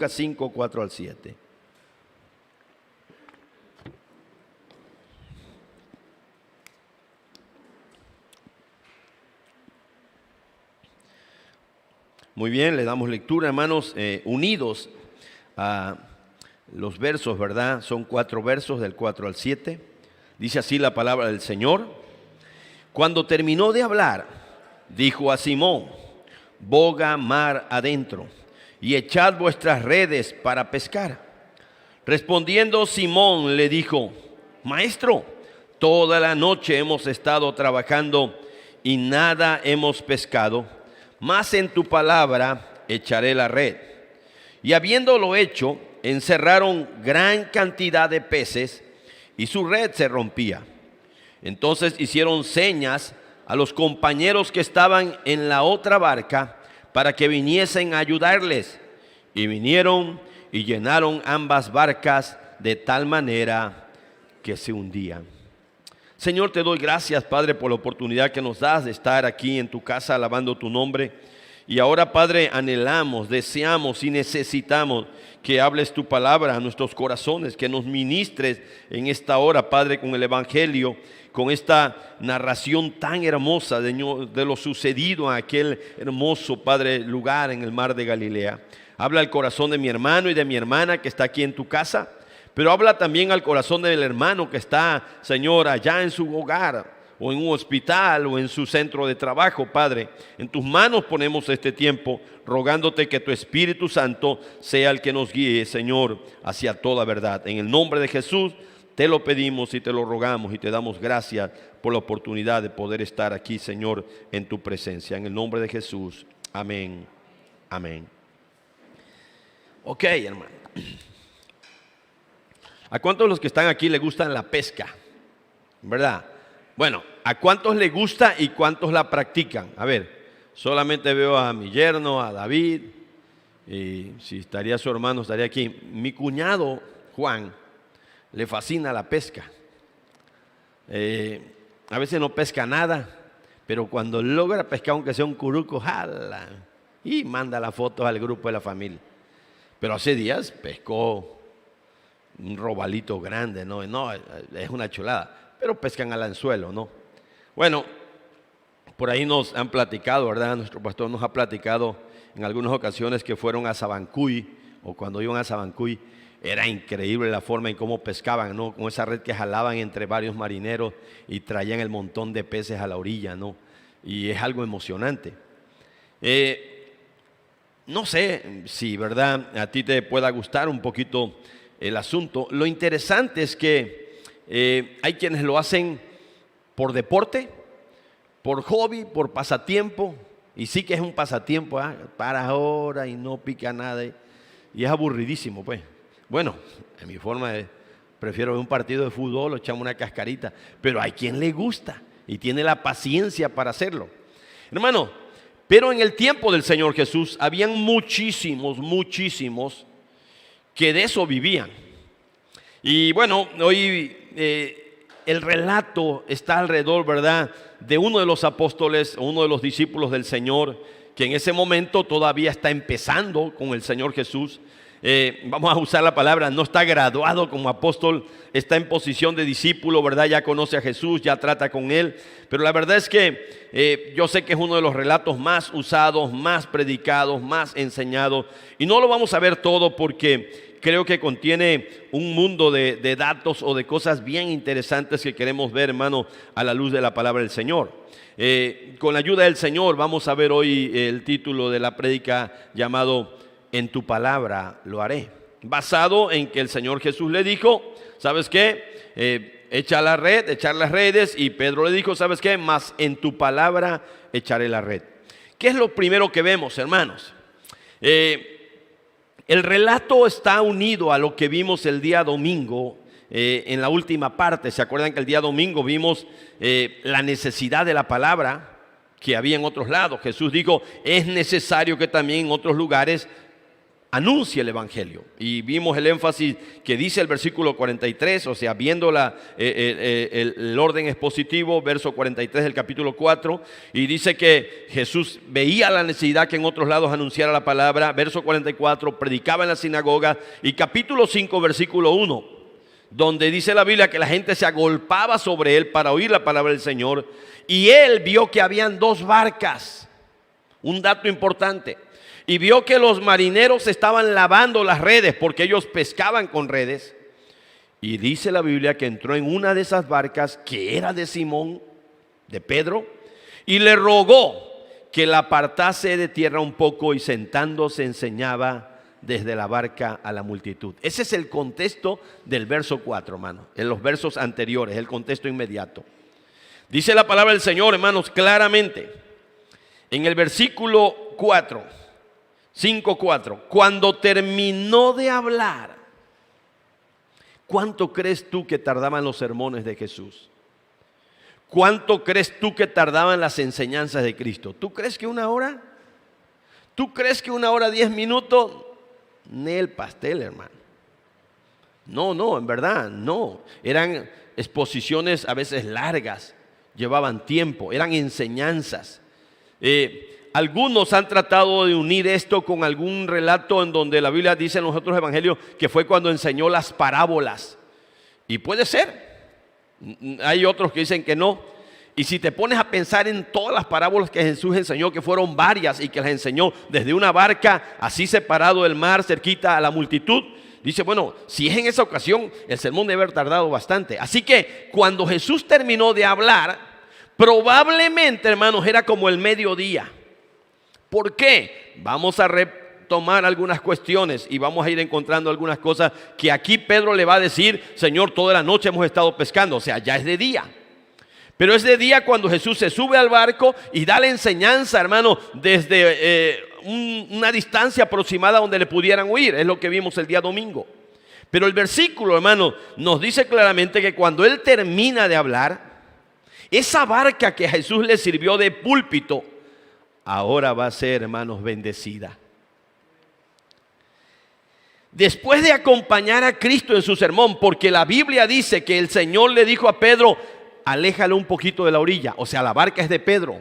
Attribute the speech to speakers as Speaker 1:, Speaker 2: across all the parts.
Speaker 1: Lucas 5, 4 al 7. Muy bien, le damos lectura, hermanos, unidos a los versos, ¿verdad? Son 4 versos, del 4 al 7. Dice así la palabra del Señor. Cuando terminó de hablar, dijo a Simón: boga mar adentro y echad vuestras redes para pescar. Respondiendo Simón le dijo: Maestro, toda la noche hemos estado trabajando y nada hemos pescado, mas en tu palabra echaré la red. Y habiéndolo hecho, encerraron gran cantidad de peces y su red se rompía. Entonces hicieron señas a los compañeros que estaban en la otra barca para que viniesen a ayudarles. Y vinieron y llenaron ambas barcas de tal manera que se hundían. Señor, te doy gracias, Padre, por la oportunidad que nos das de estar aquí en tu casa alabando tu nombre. Y ahora, Padre, anhelamos, deseamos y necesitamos que hables tu palabra a nuestros corazones, que nos ministres en esta hora, Padre, con el Evangelio, con esta narración tan hermosa de lo sucedido en aquel hermoso, Padre, lugar en el mar de Galilea. Habla al corazón de mi hermano y de mi hermana que está aquí en tu casa, pero habla también al corazón del hermano que está, Señor, allá en su hogar, o en un hospital, o en su centro de trabajo. Padre, en tus manos ponemos este tiempo, rogándote que tu Espíritu Santo sea el que nos guíe, Señor, hacia toda verdad. En el nombre de Jesús te lo pedimos y te lo rogamos y te damos gracias por la oportunidad de poder estar aquí, Señor, en tu presencia. En el nombre de Jesús, amén, amén. Ok, hermano. ¿A cuántos de los que están aquí les gustan la pesca? ¿Verdad? Bueno, ¿a cuántos les gusta y cuántos la practican? A ver, solamente veo a mi yerno, a David, y si estaría su hermano, estaría aquí. Mi cuñado, Juan, le fascina la pesca. A veces no pesca nada, pero cuando logra pescar, aunque sea un curuco, jala y manda las fotos al grupo de la familia. Pero hace días pescó un robalito grande, no, es una chulada, pero pescan al anzuelo, ¿no? Bueno, por ahí nos han platicado, ¿verdad? Nuestro pastor nos ha platicado en algunas ocasiones que fueron a Sabancuy, o cuando iban a Sabancuy, era increíble la forma en cómo pescaban, ¿no? Con esa red que jalaban entre varios marineros y traían el montón de peces a la orilla, ¿no? Y es algo emocionante. No sé si, ¿verdad?, a ti te pueda gustar un poquito el asunto. Lo interesante es que hay quienes lo hacen por deporte, por hobby, por pasatiempo. Y sí que es un pasatiempo, para ahora y no pica nada. Y es aburridísimo, pues. Bueno, en mi forma prefiero ver un partido de fútbol o echamos una cascarita. Pero hay quien le gusta y tiene la paciencia para hacerlo. Hermano, pero en el tiempo del Señor Jesús habían muchísimos que de eso vivían. Y bueno, hoy el relato está alrededor, ¿verdad?, de uno de los apóstoles, uno de los discípulos del Señor, que en ese momento todavía está empezando con el Señor Jesús. Vamos a usar la palabra, no está graduado como apóstol, está en posición de discípulo, ¿verdad? Ya conoce a Jesús, ya trata con él, pero la verdad es que yo sé que es uno de los relatos más usados, más predicados, más enseñados, y no lo vamos a ver todo porque creo que contiene un mundo de datos o de cosas bien interesantes que queremos ver, hermano, a la luz de la palabra del Señor. Con la ayuda del Señor vamos a ver hoy el título de la prédica llamado "En tu palabra lo haré", basado en que el Señor Jesús le dijo, ¿sabes qué? Echar las redes, y Pedro le dijo, ¿sabes qué? Mas en tu palabra echaré la red. ¿Qué es lo primero que vemos, hermanos? El relato está unido a lo que vimos el día domingo, en la última parte. ¿Se acuerdan que el día domingo vimos la necesidad de la palabra que había en otros lados? Jesús dijo, es necesario que también en otros lugares anuncia el evangelio. Y vimos el énfasis que dice el versículo 43, o sea, viendo el orden expositivo, verso 43 del capítulo 4, y dice que Jesús veía la necesidad que en otros lados anunciara la palabra. Verso 44, predicaba en la sinagoga. Y capítulo 5, versículo 1, donde dice la Biblia que la gente se agolpaba sobre él para oír la palabra del Señor. Y él vio que habían 2 barcas, un dato importante. Y vio que los marineros estaban lavando las redes, porque ellos pescaban con redes. Y dice la Biblia que entró en una de esas barcas, que era de Simón, de Pedro, y le rogó que la apartase de tierra un poco, y sentándose enseñaba desde la barca a la multitud. Ese es el contexto del verso 4, hermano. En los versos anteriores, el contexto inmediato. Dice la palabra del Señor, hermanos, claramente, en el versículo 4, 5:4, cuando terminó de hablar. ¿Cuánto crees tú que tardaban los sermones de Jesús? ¿Cuánto crees tú que tardaban las enseñanzas de Cristo? ¿Tú crees que 1 hora? ¿Tú crees que 1 hora 10 minutos? Ni el pastel, hermano. No, en verdad, no. Eran exposiciones a veces largas, llevaban tiempo, eran enseñanzas. Algunos han tratado de unir esto con algún relato en donde la Biblia dice en los otros evangelios que fue cuando enseñó las parábolas. Y puede ser. Hay otros que dicen que no. Y si te pones a pensar en todas las parábolas que Jesús enseñó, que fueron varias y que las enseñó desde una barca así separado del mar, cerquita a la multitud, dice, bueno, si es en esa ocasión, el sermón debe haber tardado bastante. Así que cuando Jesús terminó de hablar, probablemente, hermanos, era como el mediodía. ¿Por qué? Vamos a retomar algunas cuestiones y vamos a ir encontrando algunas cosas que aquí Pedro le va a decir, Señor, toda la noche hemos estado pescando, o sea, ya es de día. Pero es de día cuando Jesús se sube al barco y da la enseñanza, hermano, desde una distancia aproximada donde le pudieran oír. Es lo que vimos el día domingo. Pero el versículo, hermano, nos dice claramente que cuando él termina de hablar, esa barca que a Jesús le sirvió de púlpito, ahora va a ser, hermanos, bendecida. Después de acompañar a Cristo en su sermón, porque la Biblia dice que el Señor le dijo a Pedro, aléjalo un poquito de la orilla. O sea, la barca es de Pedro.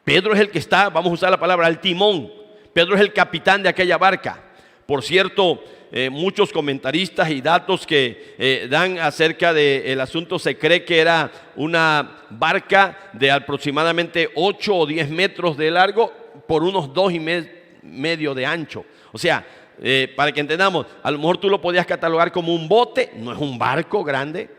Speaker 1: Pedro es el que está, vamos a usar la palabra, al timón. Pedro es el capitán de aquella barca. Por cierto, muchos comentaristas y datos que dan acerca del asunto, se cree que era una barca de aproximadamente 8 o 10 metros de largo por unos 2,5 de ancho. O sea, para que entendamos, a lo mejor tú lo podías catalogar como un bote, no es un barco grande,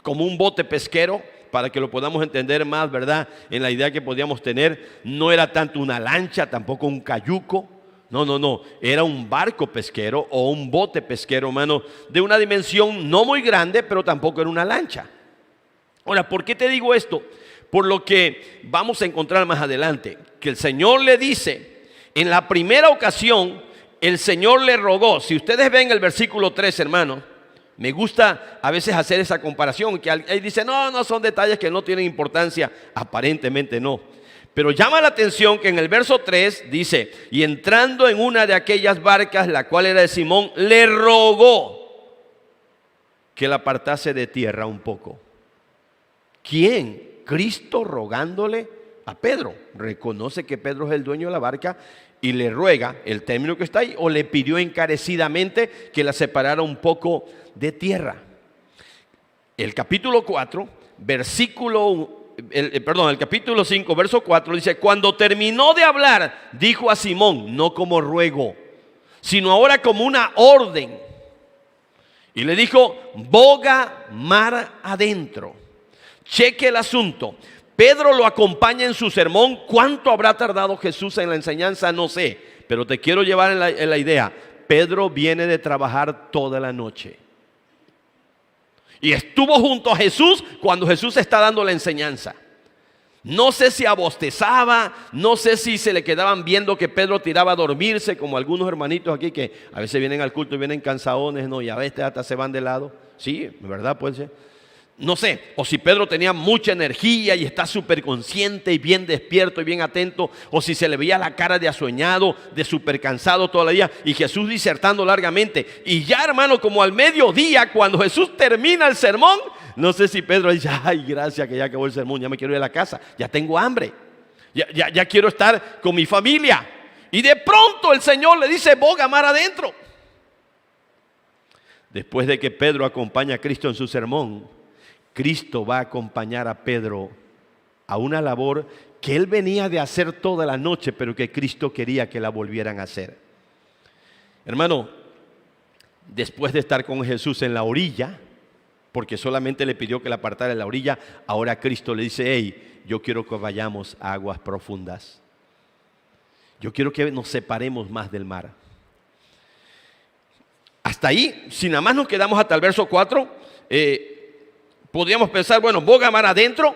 Speaker 1: como un bote pesquero, para que lo podamos entender más, ¿verdad? En la idea que podíamos tener, no era tanto una lancha, tampoco un cayuco. No, era un barco pesquero o un bote pesquero, hermano, de una dimensión no muy grande, pero tampoco era una lancha. Ahora, ¿por qué te digo esto? Por lo que vamos a encontrar más adelante, que el Señor le dice, en la primera ocasión, el Señor le rogó. Si ustedes ven el versículo 3, hermano, me gusta a veces hacer esa comparación, que ahí dice, no, son detalles que no tienen importancia, aparentemente no. Pero llama la atención que en el verso 3 dice, y entrando en una de aquellas barcas, la cual era de Simón, le rogó que la apartase de tierra un poco. ¿Quién? Cristo rogándole a Pedro. Reconoce que Pedro es el dueño de la barca y le ruega, el término que está ahí, o le pidió encarecidamente que la separara un poco de tierra. El capítulo 4, el capítulo 5, verso 4 dice, cuando terminó de hablar, dijo a Simón, no como ruego, sino ahora como una orden. Y le dijo, boga mar adentro, cheque el asunto. Pedro lo acompaña en su sermón. ¿Cuánto habrá tardado Jesús en la enseñanza? No sé, pero te quiero llevar en la idea. Pedro viene de trabajar toda la noche y estuvo junto a Jesús cuando Jesús está dando la enseñanza. No sé si abostezaba, no sé si se le quedaban viendo que Pedro tiraba a dormirse, como algunos hermanitos aquí que a veces vienen al culto y vienen cansadones, ¿no? Y a veces hasta se van de lado. Sí, ¿verdad? Puede ser. no sé, o si Pedro tenía mucha energía y está súper consciente y bien despierto y bien atento, o si se le veía la cara de asueñado, de súper cansado todo el día, y Jesús disertando largamente. Y ya, hermano, como al mediodía, cuando Jesús termina el sermón, no sé si Pedro dice, ay, gracias que ya acabó el sermón, ya me quiero ir a la casa, ya tengo hambre, ya quiero estar con mi familia. Y de pronto el Señor le dice, boga mar adentro. Después de que Pedro acompaña a Cristo en su sermón, Cristo va a acompañar a Pedro a una labor que él venía de hacer toda la noche, pero que Cristo quería que la volvieran a hacer. Hermano, después de estar con Jesús en la orilla, porque solamente le pidió que la apartara en la orilla, ahora Cristo le dice, hey, yo quiero que vayamos a aguas profundas. Yo quiero que nos separemos más del mar. Hasta ahí, si nada más nos quedamos hasta el verso 4, podríamos pensar, bueno, boga mar adentro,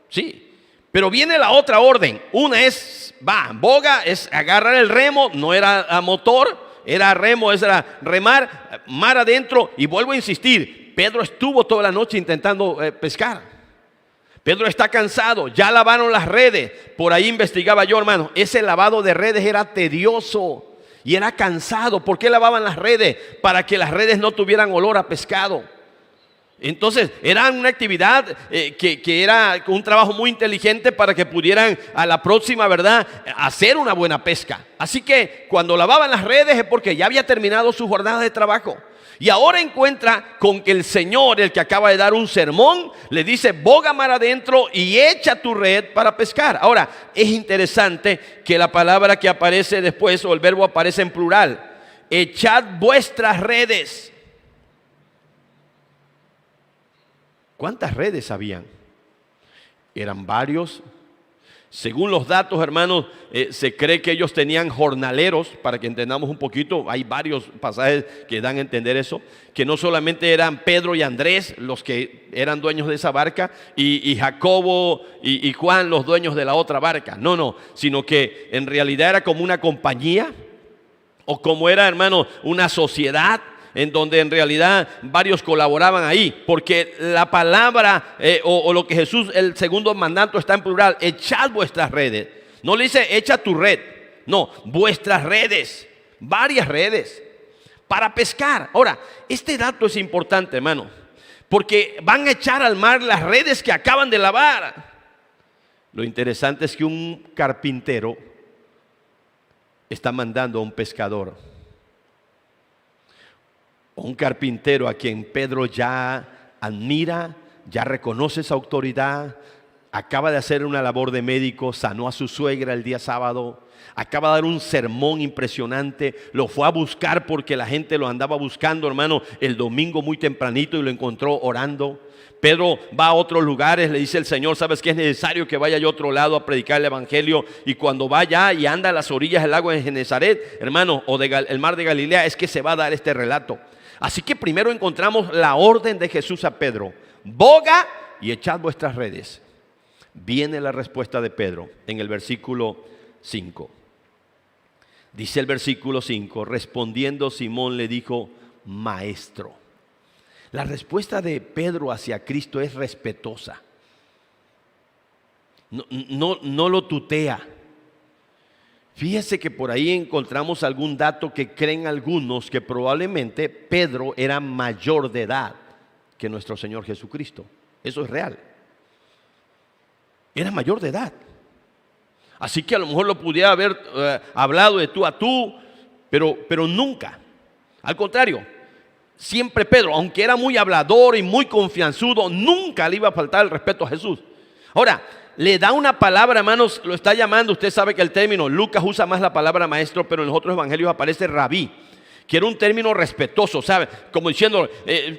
Speaker 1: sí, pero viene la otra orden. Una es, boga es agarrar el remo, no era a motor, era remo, era remar, mar adentro. Y vuelvo a insistir, Pedro estuvo toda la noche intentando pescar. Pedro está cansado, ya lavaron las redes. Por ahí investigaba yo, hermano, ese lavado de redes era tedioso y era cansado. ¿Por qué lavaban las redes? Para que las redes no tuvieran olor a pescado. Entonces era una actividad que era un trabajo muy inteligente para que pudieran a la próxima, ¿verdad?, hacer una buena pesca. Así que cuando lavaban las redes es porque ya había terminado su jornada de trabajo. Y ahora encuentra con que el Señor, el que acaba de dar un sermón, le dice, boga mar adentro y echa tu red para pescar. Ahora, es interesante que la palabra que aparece después, o el verbo aparece en plural, echad vuestras redes. ¿Cuántas redes habían? Eran varios. Según los datos, hermanos, se cree que ellos tenían jornaleros, para que entendamos un poquito. Hay varios pasajes que dan a entender eso, que no solamente eran Pedro y Andrés los que eran dueños de esa barca, y Jacobo y Juan los dueños de la otra barca. No, sino que en realidad era como una compañía, o como era, hermano, una sociedad, en donde en realidad varios colaboraban ahí, porque la palabra o lo que Jesús, el segundo mandato, está en plural, echad vuestras redes. No le dice echa tu red, no, vuestras redes, varias redes para pescar. Ahora, este dato es importante, hermano, porque van a echar al mar las redes que acaban de lavar. Lo interesante es que un carpintero está mandando a un pescador. Un carpintero a quien Pedro ya admira, ya reconoce esa autoridad, acaba de hacer una labor de médico, sanó a su suegra el día sábado, acaba de dar un sermón impresionante, lo fue a buscar porque la gente lo andaba buscando, hermano, el domingo muy tempranito, y lo encontró orando. Pedro va a otros lugares, le dice el Señor, ¿sabes qué? Es necesario que vaya yo a otro lado a predicar el evangelio. Y cuando vaya y anda a las orillas del lago de Genezaret, hermano, o el mar de Galilea, es que se va a dar este relato. Así que primero encontramos la orden de Jesús a Pedro: boga y echad vuestras redes. Viene la respuesta de Pedro en el versículo 5. Dice el versículo 5, respondiendo Simón le dijo, maestro. La respuesta de Pedro hacia Cristo es respetuosa. No lo tutea. Fíjese que por ahí encontramos algún dato que creen algunos que probablemente Pedro era mayor de edad que nuestro Señor Jesucristo. Eso es real. Era mayor de edad. Así que a lo mejor lo pudiera haber hablado de tú a tú, pero nunca. Al contrario, siempre Pedro, aunque era muy hablador y muy confianzudo, nunca le iba a faltar el respeto a Jesús. Ahora, le da una palabra, hermanos, lo está llamando. Usted sabe que el término, Lucas usa más la palabra maestro, pero en los otros evangelios aparece rabí, que era un término respetuoso, ¿sabe? Como diciendo,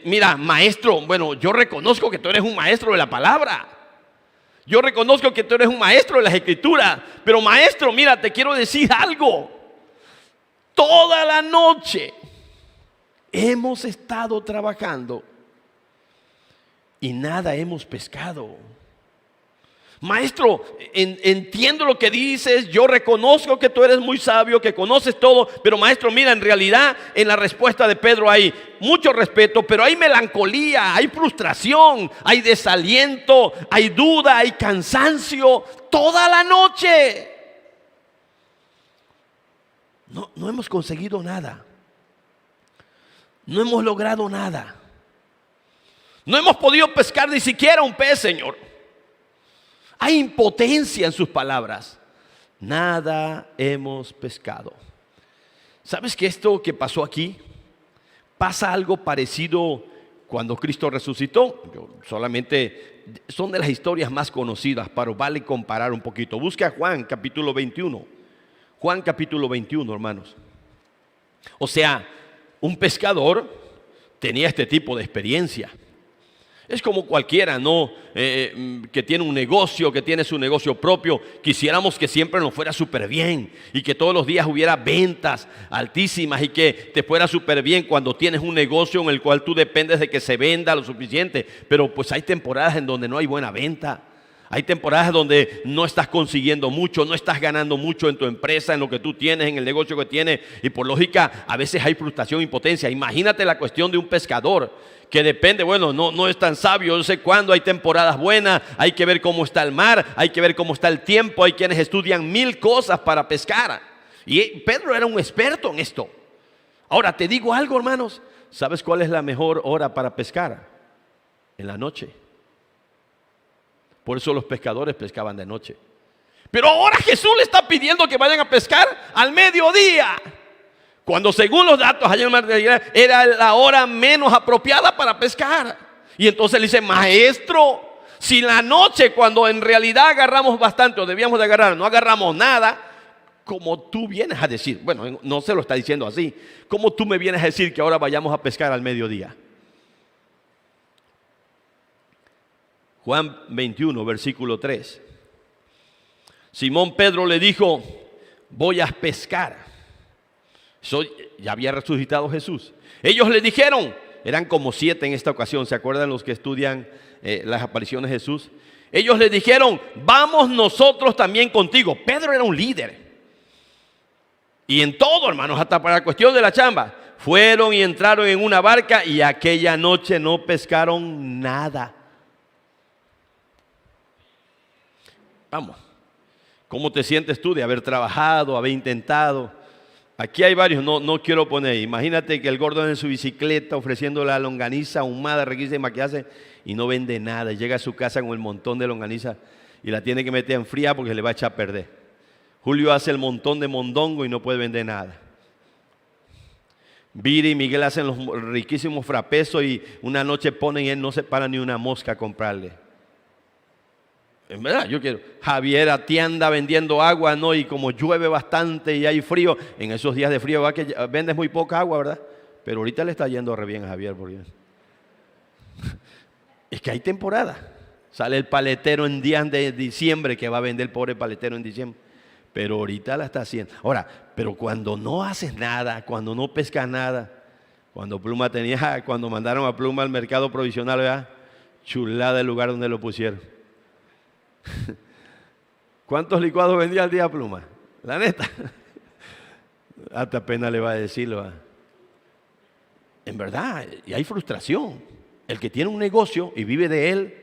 Speaker 1: mira, maestro, bueno, yo reconozco que tú eres un maestro de la palabra. Yo reconozco que tú eres un maestro de las escrituras, pero maestro, mira, te quiero decir algo. Toda la noche hemos estado trabajando y nada hemos pescado. Maestro, entiendo lo que dices, yo reconozco que tú eres muy sabio, que conoces todo, pero maestro, mira, en realidad en la respuesta de Pedro hay mucho respeto, pero hay melancolía, hay frustración, hay desaliento, hay duda, hay cansancio, toda la noche. No hemos conseguido nada, no hemos logrado nada, no hemos podido pescar ni siquiera un pez, Señor. Hay impotencia en sus palabras. Nada hemos pescado. ¿Sabes que esto que pasó aquí? Pasa algo parecido cuando Cristo resucitó. Solamente son de las historias más conocidas, pero vale comparar un poquito. Busca Juan capítulo 21. Juan capítulo 21, hermanos. O sea, un pescador tenía este tipo de experiencia. Es como cualquiera, ¿no? Que tiene un negocio, que tiene su negocio propio. Quisiéramos que siempre nos fuera súper bien y que todos los días hubiera ventas altísimas y que te fuera súper bien cuando tienes un negocio en el cual tú dependes de que se venda lo suficiente. Pero pues hay temporadas en donde no hay buena venta. Hay temporadas donde no estás consiguiendo mucho, no estás ganando mucho en tu empresa, en lo que tú tienes, en el negocio que tienes. Y por lógica, a veces hay frustración e impotencia. Imagínate la cuestión de un pescador que depende, bueno, no es tan sabio, yo sé cuándo hay temporadas buenas, hay que ver cómo está el mar, hay que ver cómo está el tiempo, hay quienes estudian 1000 cosas para pescar. Y Pedro era un experto en esto. Ahora, te digo algo, hermanos, ¿sabes cuál es la mejor hora para pescar? En la noche. Por eso los pescadores pescaban de noche. Pero ahora Jesús le está pidiendo que vayan a pescar al mediodía, cuando según los datos allá en el mar de Galilea era la hora menos apropiada para pescar. Y entonces le dice: maestro, si la noche, cuando en realidad agarramos bastante o debíamos de agarrar, no agarramos nada, como tú vienes a decir, bueno, no se lo está diciendo así, como tú me vienes a decir que ahora vayamos a pescar al mediodía. Juan 21, versículo 3. Simón Pedro le dijo: voy a pescar. Ya había resucitado Jesús. Ellos le dijeron, eran como 7 en esta ocasión, ¿se acuerdan los que estudian las apariciones de Jesús? Ellos le dijeron: vamos nosotros también contigo. Pedro era un líder. Y en todo, hermanos, hasta para la cuestión de la chamba, fueron y entraron en una barca y aquella noche no pescaron nada. Vamos, ¿cómo te sientes tú de haber trabajado, haber intentado? Aquí hay varios, no quiero poner. Imagínate que el gordo en su bicicleta ofreciendo la longaniza ahumada, riquísima que hace, y no vende nada. Llega a su casa con el montón de longaniza y la tiene que meter en fría porque le va a echar a perder. Julio hace el montón de mondongo y no puede vender nada. Viri y Miguel hacen los riquísimos frapesos y una noche ponen y él no se para ni una mosca a comprarle. En verdad, yo quiero. Javier a ti anda vendiendo agua, ¿no? Y como llueve bastante y hay frío, en esos días de frío va que vendes muy poca agua, ¿verdad? Pero ahorita le está yendo re bien a Javier, porque es que hay temporada. Sale el paletero en días de diciembre, que va a vender el pobre paletero en diciembre. Pero ahorita la está haciendo. Ahora, pero cuando no haces nada, cuando no pescas nada, cuando mandaron a Pluma al mercado provisional, ¿verdad? Chulada el lugar donde lo pusieron. ¿Cuántos licuados vendía al día Pluma? La neta. Hasta pena le va a decirlo. En verdad, y hay frustración. El que tiene un negocio y vive de él,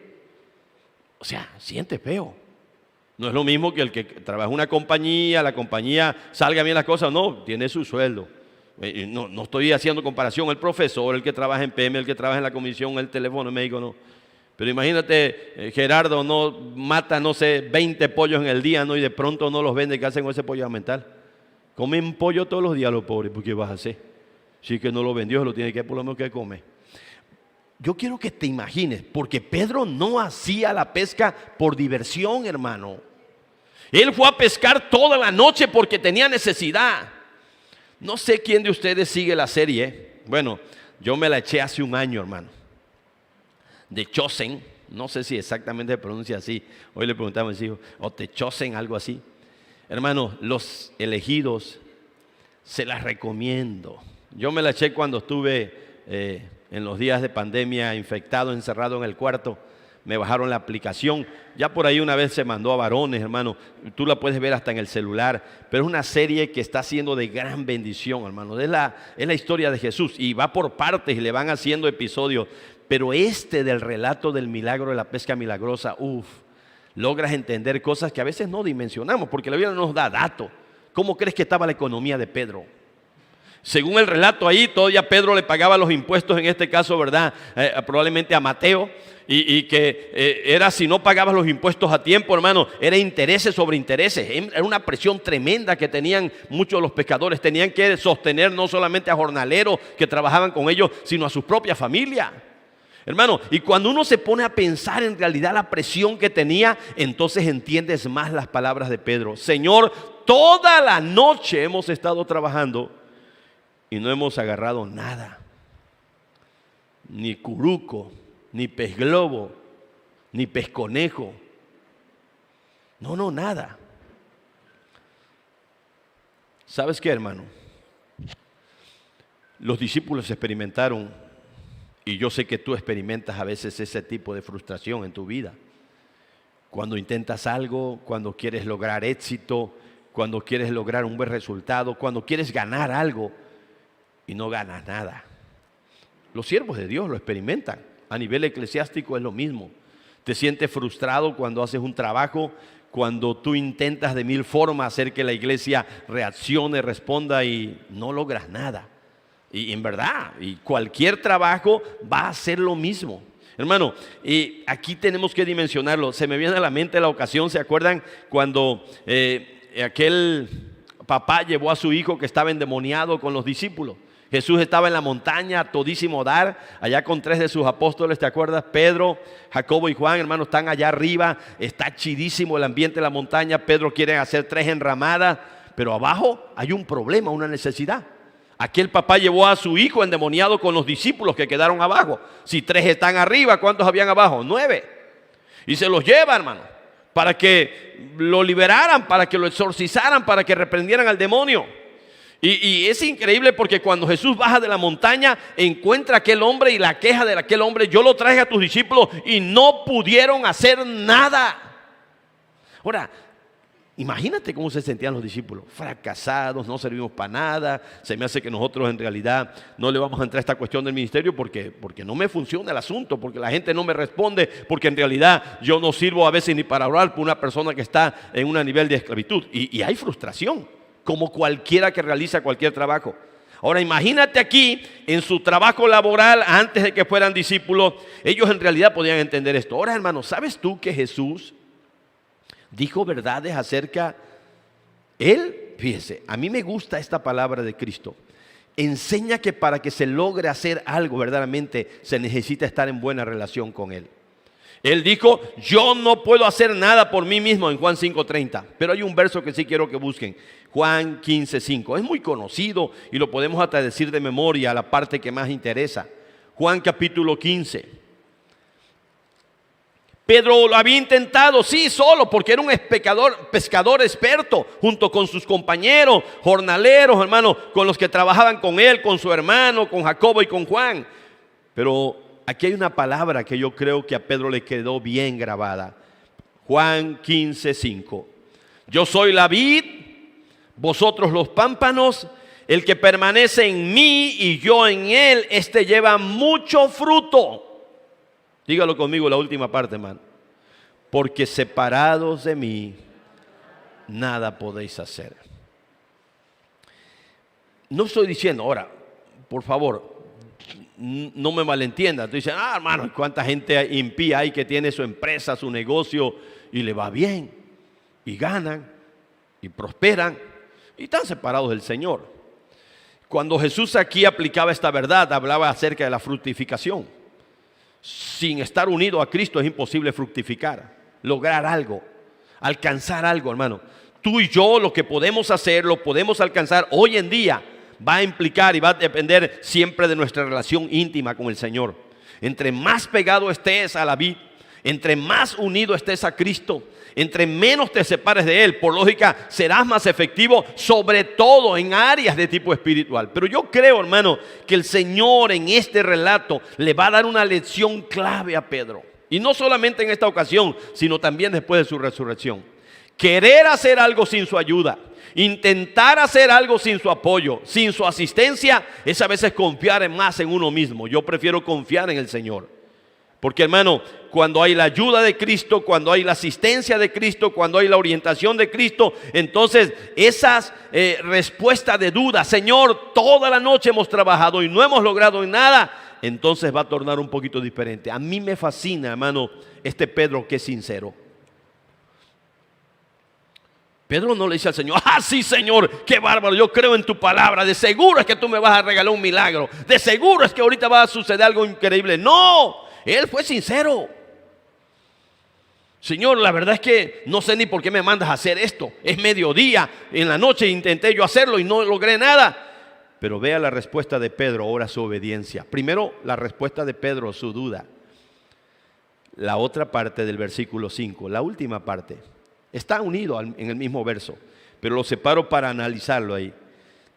Speaker 1: o sea, siente feo. No es lo mismo que el que trabaja en una compañía, la compañía salga bien las cosas, no, tiene su sueldo. No estoy haciendo comparación, el profesor, el que trabaja en PM, el que trabaja en la comisión, el teléfono médico, no. Pero imagínate, Gerardo no mata, no sé, 20 pollos en el día, ¿no? Y de pronto no los vende, ¿qué hacen con ese pollo mental? Comen pollo todos los días los pobres, ¿por qué vas a hacer? Si que no lo vendió, se lo tiene que por lo menos que comer. Yo quiero que te imagines, porque Pedro no hacía la pesca por diversión, hermano. Él fue a pescar toda la noche porque tenía necesidad. No sé quién de ustedes sigue la serie. Bueno, yo me la eché hace un año, hermano. De Chosen, no sé si exactamente se pronuncia así. Hoy le preguntaba a mis hijos, o te Chosen, algo así. Hermano, Los Elegidos, se las recomiendo. Yo me la eché cuando estuve en los días de pandemia, infectado, encerrado en el cuarto. me bajaron la aplicación. Ya por ahí una vez se mandó a varones, hermano. Tú la puedes ver hasta en el celular. Pero es una serie que está siendo de gran bendición, hermano. Es la historia de Jesús y va por partes y le van haciendo episodios. Pero del relato del milagro de la pesca milagrosa, logras entender cosas que a veces no dimensionamos, porque la Biblia no nos da datos. ¿Cómo crees que estaba la economía de Pedro? Según el relato ahí, todavía Pedro le pagaba los impuestos, en este caso, ¿verdad? Probablemente a Mateo, y que era, si no pagabas los impuestos a tiempo, hermano, era intereses sobre intereses. Era una presión tremenda que tenían muchos de los pescadores. Tenían que sostener no solamente a jornaleros que trabajaban con ellos, sino a su propia familia. Hermano, y cuando uno se pone a pensar en realidad la presión que tenía, entonces entiendes más las palabras de Pedro. Señor, toda la noche hemos estado trabajando y no hemos agarrado nada. Ni curuco, ni pez globo, ni pez conejo. No, nada. ¿Sabes qué, hermano? Los discípulos experimentaron, y yo sé que tú experimentas a veces ese tipo de frustración en tu vida. Cuando intentas algo, cuando quieres lograr éxito, cuando quieres lograr un buen resultado, cuando quieres ganar algo y no ganas nada. Los siervos de Dios lo experimentan. A nivel eclesiástico es lo mismo. Te sientes frustrado cuando haces un trabajo, cuando tú intentas de mil formas hacer que la iglesia reaccione, responda y no logras nada. Y en verdad, y cualquier trabajo va a ser lo mismo. Hermano, y aquí tenemos que dimensionarlo. Se me viene a la mente la ocasión, ¿se acuerdan? Cuando aquel papá llevó a su hijo que estaba endemoniado con los discípulos. Jesús estaba en la montaña a todísimo dar, allá con 3 de sus apóstoles, ¿te acuerdas? Pedro, Jacobo y Juan, hermano, están allá arriba, está chidísimo el ambiente de la montaña. Pedro quiere hacer 3 enramadas, pero abajo hay un problema, una necesidad. Aquel papá llevó a su hijo endemoniado con los discípulos que quedaron abajo. Si 3 están arriba, ¿cuántos habían abajo? 9. Y se los lleva, hermano, para que lo liberaran, para que lo exorcizaran, para que reprendieran al demonio. Y es increíble porque cuando Jesús baja de la montaña, encuentra a aquel hombre y la queja de aquel hombre: yo lo traje a tus discípulos y no pudieron hacer nada. Ahora, imagínate cómo se sentían los discípulos: fracasados, no servimos para nada. Se me hace que nosotros en realidad no le vamos a entrar a esta cuestión del ministerio porque no me funciona el asunto, porque la gente no me responde, porque en realidad yo no sirvo a veces ni para orar por una persona que está en un nivel de esclavitud. Y hay frustración, como cualquiera que realiza cualquier trabajo. Ahora imagínate aquí, en su trabajo laboral, antes de que fueran discípulos, ellos en realidad podían entender esto. Ahora, hermano, ¿sabes tú que Jesús dijo verdades acerca? Él, fíjese, a mí me gusta esta palabra de Cristo. Enseña que para que se logre hacer algo verdaderamente se necesita estar en buena relación con Él. Él dijo: yo no puedo hacer nada por mí mismo, en Juan 5:30. Pero hay un verso que sí quiero que busquen, Juan 15:5. Es muy conocido y lo podemos hasta decir de memoria, la parte que más interesa. Juan capítulo 15. Pedro lo había intentado, sí, solo, porque era un pescador experto, junto con sus compañeros, jornaleros, hermano, con los que trabajaban con él, con su hermano, con Jacobo y con Juan. Pero aquí hay una palabra que yo creo que a Pedro le quedó bien grabada. Juan 15:5. Yo soy la vid, vosotros los pámpanos. El que permanece en mí y yo en él, este lleva mucho fruto. Dígalo conmigo la última parte, hermano. Porque separados de mí, nada podéis hacer. No estoy diciendo, ahora, por favor, no me malentienda. Tú dices: hermano, ¿cuánta gente impía hay que tiene su empresa, su negocio y le va bien? Y ganan, y prosperan, y están separados del Señor. Cuando Jesús aquí aplicaba esta verdad, hablaba acerca de la fructificación. Sin estar unido a Cristo es imposible fructificar, lograr algo, alcanzar algo, hermano. Tú y yo lo que podemos hacer, lo podemos alcanzar hoy en día, va a implicar y va a depender siempre de nuestra relación íntima con el Señor. Entre más pegado estés a la vid, entre más unido estés a Cristo, entre menos te separes de Él, por lógica serás más efectivo, sobre todo en áreas de tipo espiritual. Pero yo creo, hermano, que el Señor en este relato le va a dar una lección clave a Pedro. Y no solamente en esta ocasión, sino también después de su resurrección. Querer hacer algo sin su ayuda, intentar hacer algo sin su apoyo, sin su asistencia, es a veces confiar más en uno mismo. Yo prefiero confiar en el Señor. Porque, hermano, cuando hay la ayuda de Cristo, cuando hay la asistencia de Cristo, cuando hay la orientación de Cristo, entonces esas respuestas de duda, Señor, toda la noche hemos trabajado y no hemos logrado nada, entonces va a tornar un poquito diferente. A mí me fascina, hermano, este Pedro que es sincero. Pedro no le dice al Señor: ah, sí, Señor, qué bárbaro, yo creo en tu palabra, de seguro es que tú me vas a regalar un milagro, de seguro es que ahorita va a suceder algo increíble. No, él fue sincero. Señor, la verdad es que no sé ni por qué me mandas a hacer esto. Es mediodía, en la noche intenté yo hacerlo y no logré nada. Pero vea la respuesta de Pedro, ahora su obediencia. Primero, la respuesta de Pedro, su duda. La otra parte del versículo 5, la última parte, está unido en el mismo verso, pero lo separo para analizarlo ahí.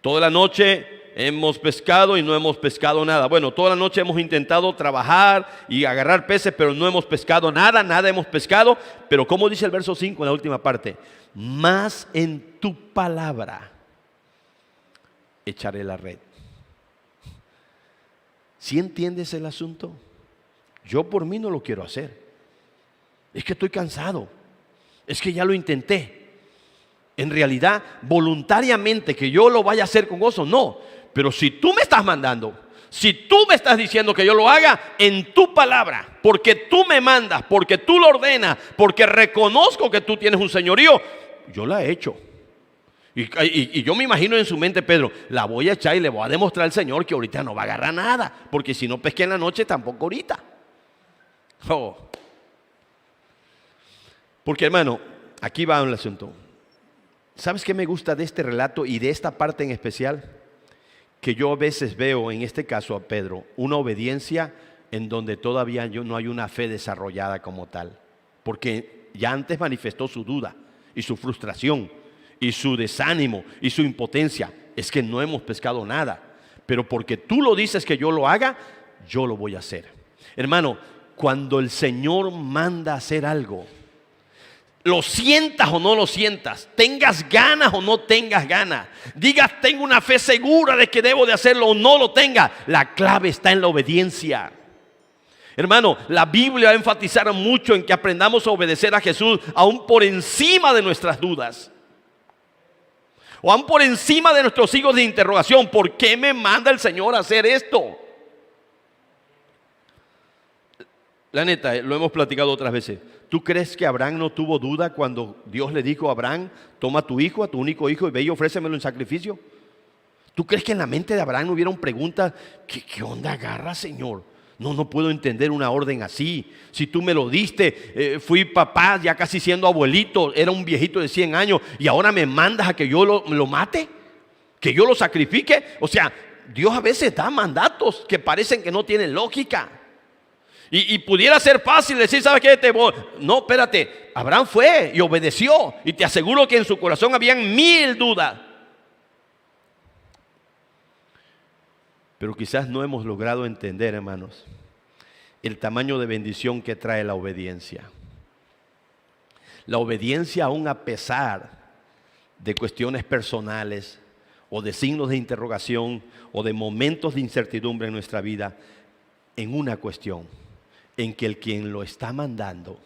Speaker 1: Toda la noche hemos pescado y no hemos pescado nada. Bueno, toda la noche hemos intentado trabajar y agarrar peces, pero no hemos pescado nada, nada hemos pescado. Pero como dice el verso 5 en la última parte, más en tu palabra echaré la red. ¿Sí entiendes el asunto? Yo por mí no lo quiero hacer. Es que estoy cansado. Es que ya lo intenté. En realidad, voluntariamente que yo lo vaya a hacer con gozo, no. Pero si tú me estás mandando, si tú me estás diciendo que yo lo haga en tu palabra, porque tú me mandas, porque tú lo ordenas, porque reconozco que tú tienes un señorío, yo la he hecho. Y yo me imagino en su mente, Pedro, la voy a echar y le voy a demostrar al Señor que ahorita no va a agarrar nada, porque si no pesqué en la noche, tampoco ahorita. Oh. Porque, hermano, aquí va el asunto. ¿Sabes qué me gusta de este relato y de esta parte en especial? Que yo a veces veo en este caso a Pedro una obediencia en donde todavía no hay una fe desarrollada como tal. Porque ya antes manifestó su duda y su frustración y su desánimo y su impotencia. Es que no hemos pescado nada. Pero porque tú lo dices que yo lo haga, yo lo voy a hacer. Hermano, cuando el Señor manda a hacer algo, lo sientas o no lo sientas, tengas ganas o no tengas ganas, digas tengo una fe segura de que debo de hacerlo o no lo tenga, la clave está en la obediencia. Hermano, la Biblia va a enfatizar mucho en que aprendamos a obedecer a Jesús aún por encima de nuestras dudas, o aún por encima de nuestros signos de interrogación. ¿Por qué me manda el Señor a hacer esto? La neta, lo hemos platicado otras veces. ¿Tú crees que Abraham no tuvo duda cuando Dios le dijo a Abraham: toma a tu hijo, a tu único hijo, y ve y ofrécemelo en sacrificio? ¿Tú crees que en la mente de Abraham no hubieron preguntas? ¿Qué onda agarra, Señor? No puedo entender una orden así. Si tú me lo diste, fui papá ya casi siendo abuelito, era un viejito de 100 años y ahora me mandas a que yo lo mate, que yo lo sacrifique. O sea, Dios a veces da mandatos que parecen que no tienen lógica. Y pudiera ser fácil decir, ¿sabes qué? No, espérate, Abraham fue y obedeció. Y te aseguro que en su corazón habían 1000 dudas. Pero quizás no hemos logrado entender, hermanos, el tamaño de bendición que trae la obediencia. La obediencia, aún a pesar de cuestiones personales o de signos de interrogación o de momentos de incertidumbre en nuestra vida, en una cuestión, en que el quien lo está mandando,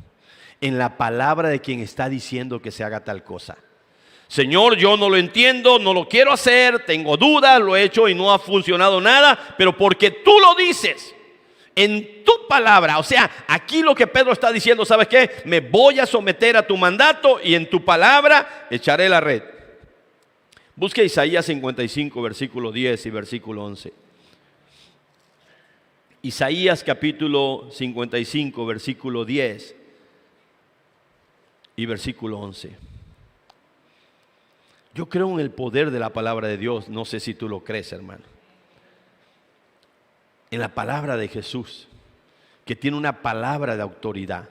Speaker 1: en la palabra de quien está diciendo que se haga tal cosa. Señor, yo no lo entiendo, no lo quiero hacer, tengo dudas, lo he hecho y no ha funcionado nada, pero porque tú lo dices en tu palabra. O sea, aquí lo que Pedro está diciendo, ¿sabes qué? Me voy a someter a tu mandato y en tu palabra echaré la red. Busque Isaías 55, versículo 10 y versículo 11. Isaías capítulo 55, versículo 10 y versículo 11. Yo creo en el poder de la palabra de Dios. No sé si tú lo crees, hermano. En la palabra de Jesús, que tiene una palabra de autoridad.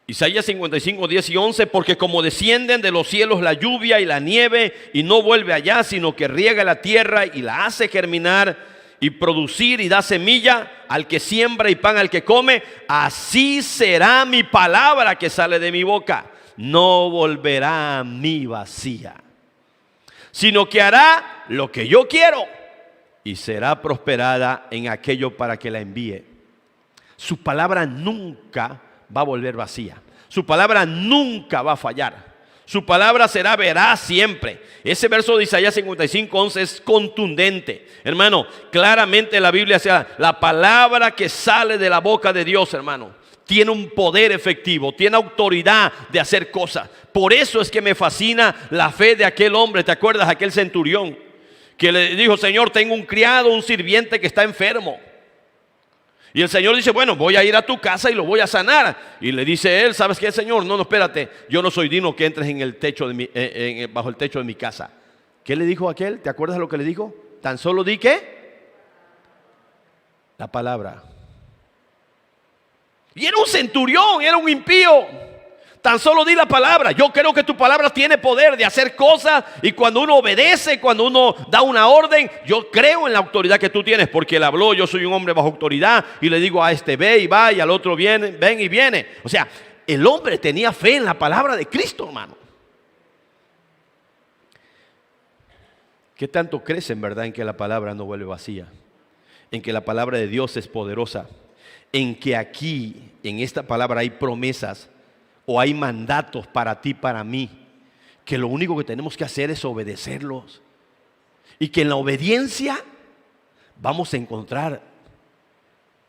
Speaker 1: Isaías 55, 10 y 11. Porque como descienden de los cielos la lluvia y la nieve, y no vuelve allá, sino que riega la tierra y la hace germinar, y producir y da semilla al que siembra y pan al que come, así será mi palabra que sale de mi boca. No volverá a mí vacía, sino que hará lo que yo quiero y será prosperada en aquello para que la envíe. Su palabra nunca va a volver vacía. Su palabra nunca va a fallar. Su palabra será veraz siempre. Ese verso de Isaías 55:11 es contundente. Hermano, claramente la Biblia sea la palabra que sale de la boca de Dios, hermano, tiene un poder efectivo, tiene autoridad de hacer cosas. Por eso es que me fascina la fe de aquel hombre. ¿Te acuerdas? Aquel centurión que le dijo: Señor, tengo un criado, un sirviente que está enfermo. Y el Señor dice: bueno, voy a ir a tu casa y lo voy a sanar. Y le dice él: ¿sabes qué, Señor? No, espérate, yo no soy digno que entres en el techo de bajo el techo de mi casa. ¿Qué le dijo aquel? ¿Te acuerdas lo que le dijo? Tan solo di ¿qué? La palabra. Y era un centurión, era un impío. Tan solo di la palabra. Yo creo que tu palabra tiene poder de hacer cosas. Y cuando uno obedece, cuando uno da una orden, yo creo en la autoridad que tú tienes. Porque él habló: yo soy un hombre bajo autoridad. Y le digo a este: ve y va. Y al otro: viene, ven y viene. O sea, el hombre tenía fe en la palabra de Cristo, hermano. ¿Qué tanto crees en verdad en que la palabra no vuelve vacía? En que la palabra de Dios es poderosa. En que aquí, en esta palabra, hay promesas o hay mandatos para ti, para mí, que lo único que tenemos que hacer es obedecerlos. Y que en la obediencia vamos a encontrar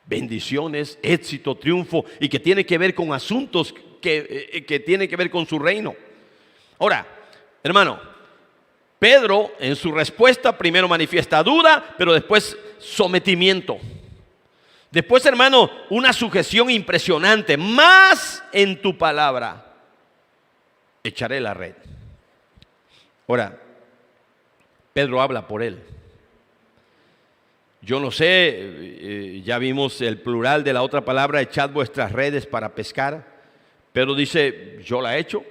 Speaker 1: bendiciones, éxito, triunfo, y que tiene que ver con asuntos que tienen que ver con su reino. Ahora, hermano, Pedro en su respuesta primero manifiesta duda, pero después sometimiento. Después, hermano, una sujeción impresionante. Más en tu palabra echaré la red. Ahora, Pedro habla por él. Yo no sé, ya vimos el plural de la otra palabra: echad vuestras redes para pescar. Pedro dice: yo la he hecho.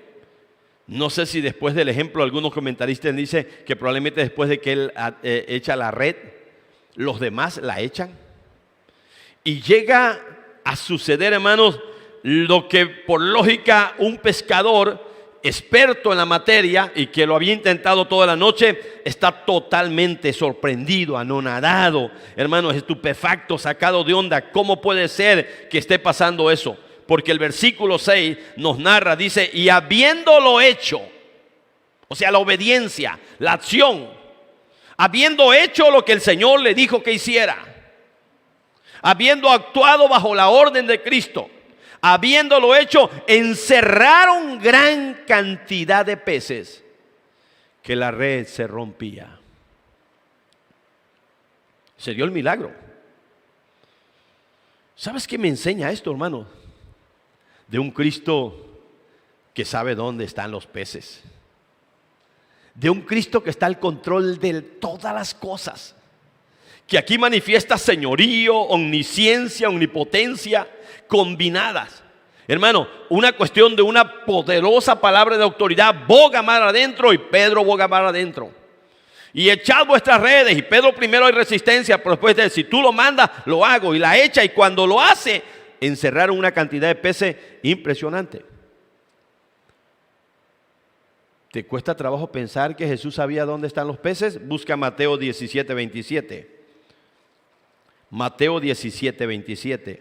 Speaker 1: No sé si después del ejemplo, algunos comentaristas dicen que probablemente después de que él echa la red, los demás la echan. Y llega a suceder, hermanos, lo que por lógica un pescador experto en la materia y que lo había intentado toda la noche está totalmente sorprendido, anonadado, hermanos, estupefacto, sacado de onda. ¿Cómo puede ser que esté pasando eso? Porque el versículo 6 nos narra, dice: y habiéndolo hecho, o sea, la obediencia, la acción, habiendo hecho lo que el Señor le dijo que hiciera, habiendo actuado bajo la orden de Cristo, habiéndolo hecho, encerraron gran cantidad de peces, que la red se rompía. Se dio el milagro. ¿Sabes qué me enseña esto, hermano? De un Cristo que sabe dónde están los peces. De un Cristo que está al control de todas las cosas. Que aquí manifiesta señorío, omnisciencia, omnipotencia combinadas. Hermano, una cuestión de una poderosa palabra de autoridad boga mar adentro, y Pedro boga mar adentro. Y echad vuestras redes, y Pedro primero hay resistencia, pero después de: si tú lo mandas, lo hago. Y la echa, y cuando lo hace, encerraron una cantidad de peces impresionante. ¿Te cuesta trabajo pensar que Jesús sabía dónde están los peces? Busca Mateo 17:27. Mateo 17:27.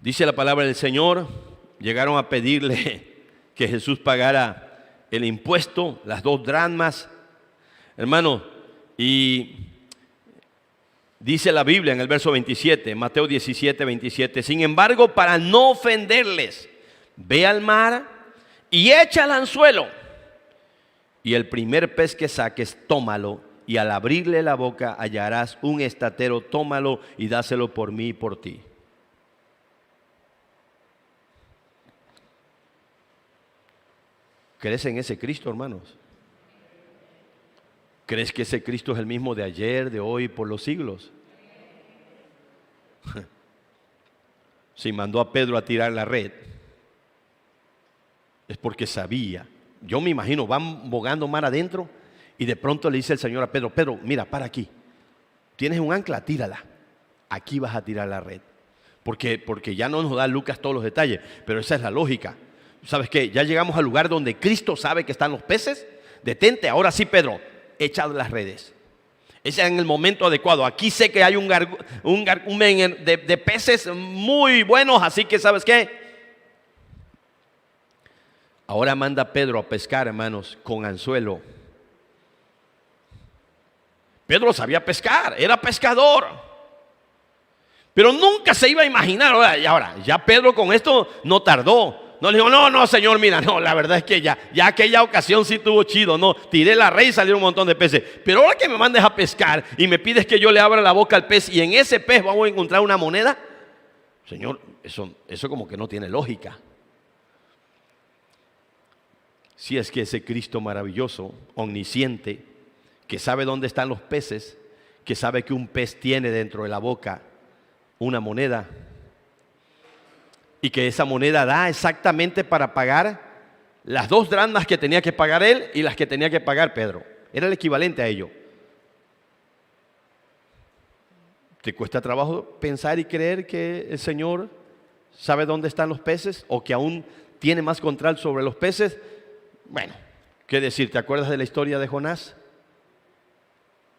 Speaker 1: Dice la palabra del Señor: llegaron a pedirle que Jesús pagara el impuesto, las 2 dracmas, hermano, y dice la Biblia en el verso 27, Mateo 17:27: sin embargo, para no ofenderles, ve al mar y echa el anzuelo, y el primer pez que saques, tómalo, y al abrirle la boca hallarás un estatero, tómalo y dáselo por mí y por ti. ¿Crees en ese Cristo, hermanos? ¿Crees que ese Cristo es el mismo de ayer, de hoy y por los siglos? Si mandó a Pedro a tirar la red, es porque sabía yo me imagino, van bogando mar adentro y de pronto le dice el Señor a Pedro: Pedro, mira, para aquí. Tienes un ancla, tírala. Aquí vas a tirar la red. Porque ya no nos da Lucas todos los detalles, pero esa es la lógica. ¿Sabes qué? Ya llegamos al lugar donde Cristo sabe que están los peces. Detente, ahora sí, Pedro, echa las redes. Ese es en el momento adecuado. Aquí sé que hay un gargumen de peces muy buenos, así que ¿sabes qué? Ahora manda Pedro a pescar, hermanos, con anzuelo. Pedro sabía pescar, era pescador. Pero nunca se iba a imaginar. Ahora, ya Pedro con esto no tardó. No le dijo: no, Señor, mira, no, la verdad es que ya aquella ocasión sí estuvo chido. No, tiré la red y salieron un montón de peces. Pero ahora que me mandes a pescar y me pides que yo le abra la boca al pez y en ese pez vamos a encontrar una moneda. Señor, eso como que no tiene lógica. Si es que ese Cristo maravilloso, omnisciente, que sabe dónde están los peces, que sabe que un pez tiene dentro de la boca una moneda, y que esa moneda da exactamente para pagar las 2 dracmas que tenía que pagar él y las que tenía que pagar Pedro. Era el equivalente a ello. ¿Te cuesta trabajo pensar y creer que el Señor sabe dónde están los peces o que aún tiene más control sobre los peces? Bueno, ¿qué decir? ¿Te acuerdas de la historia de Jonás?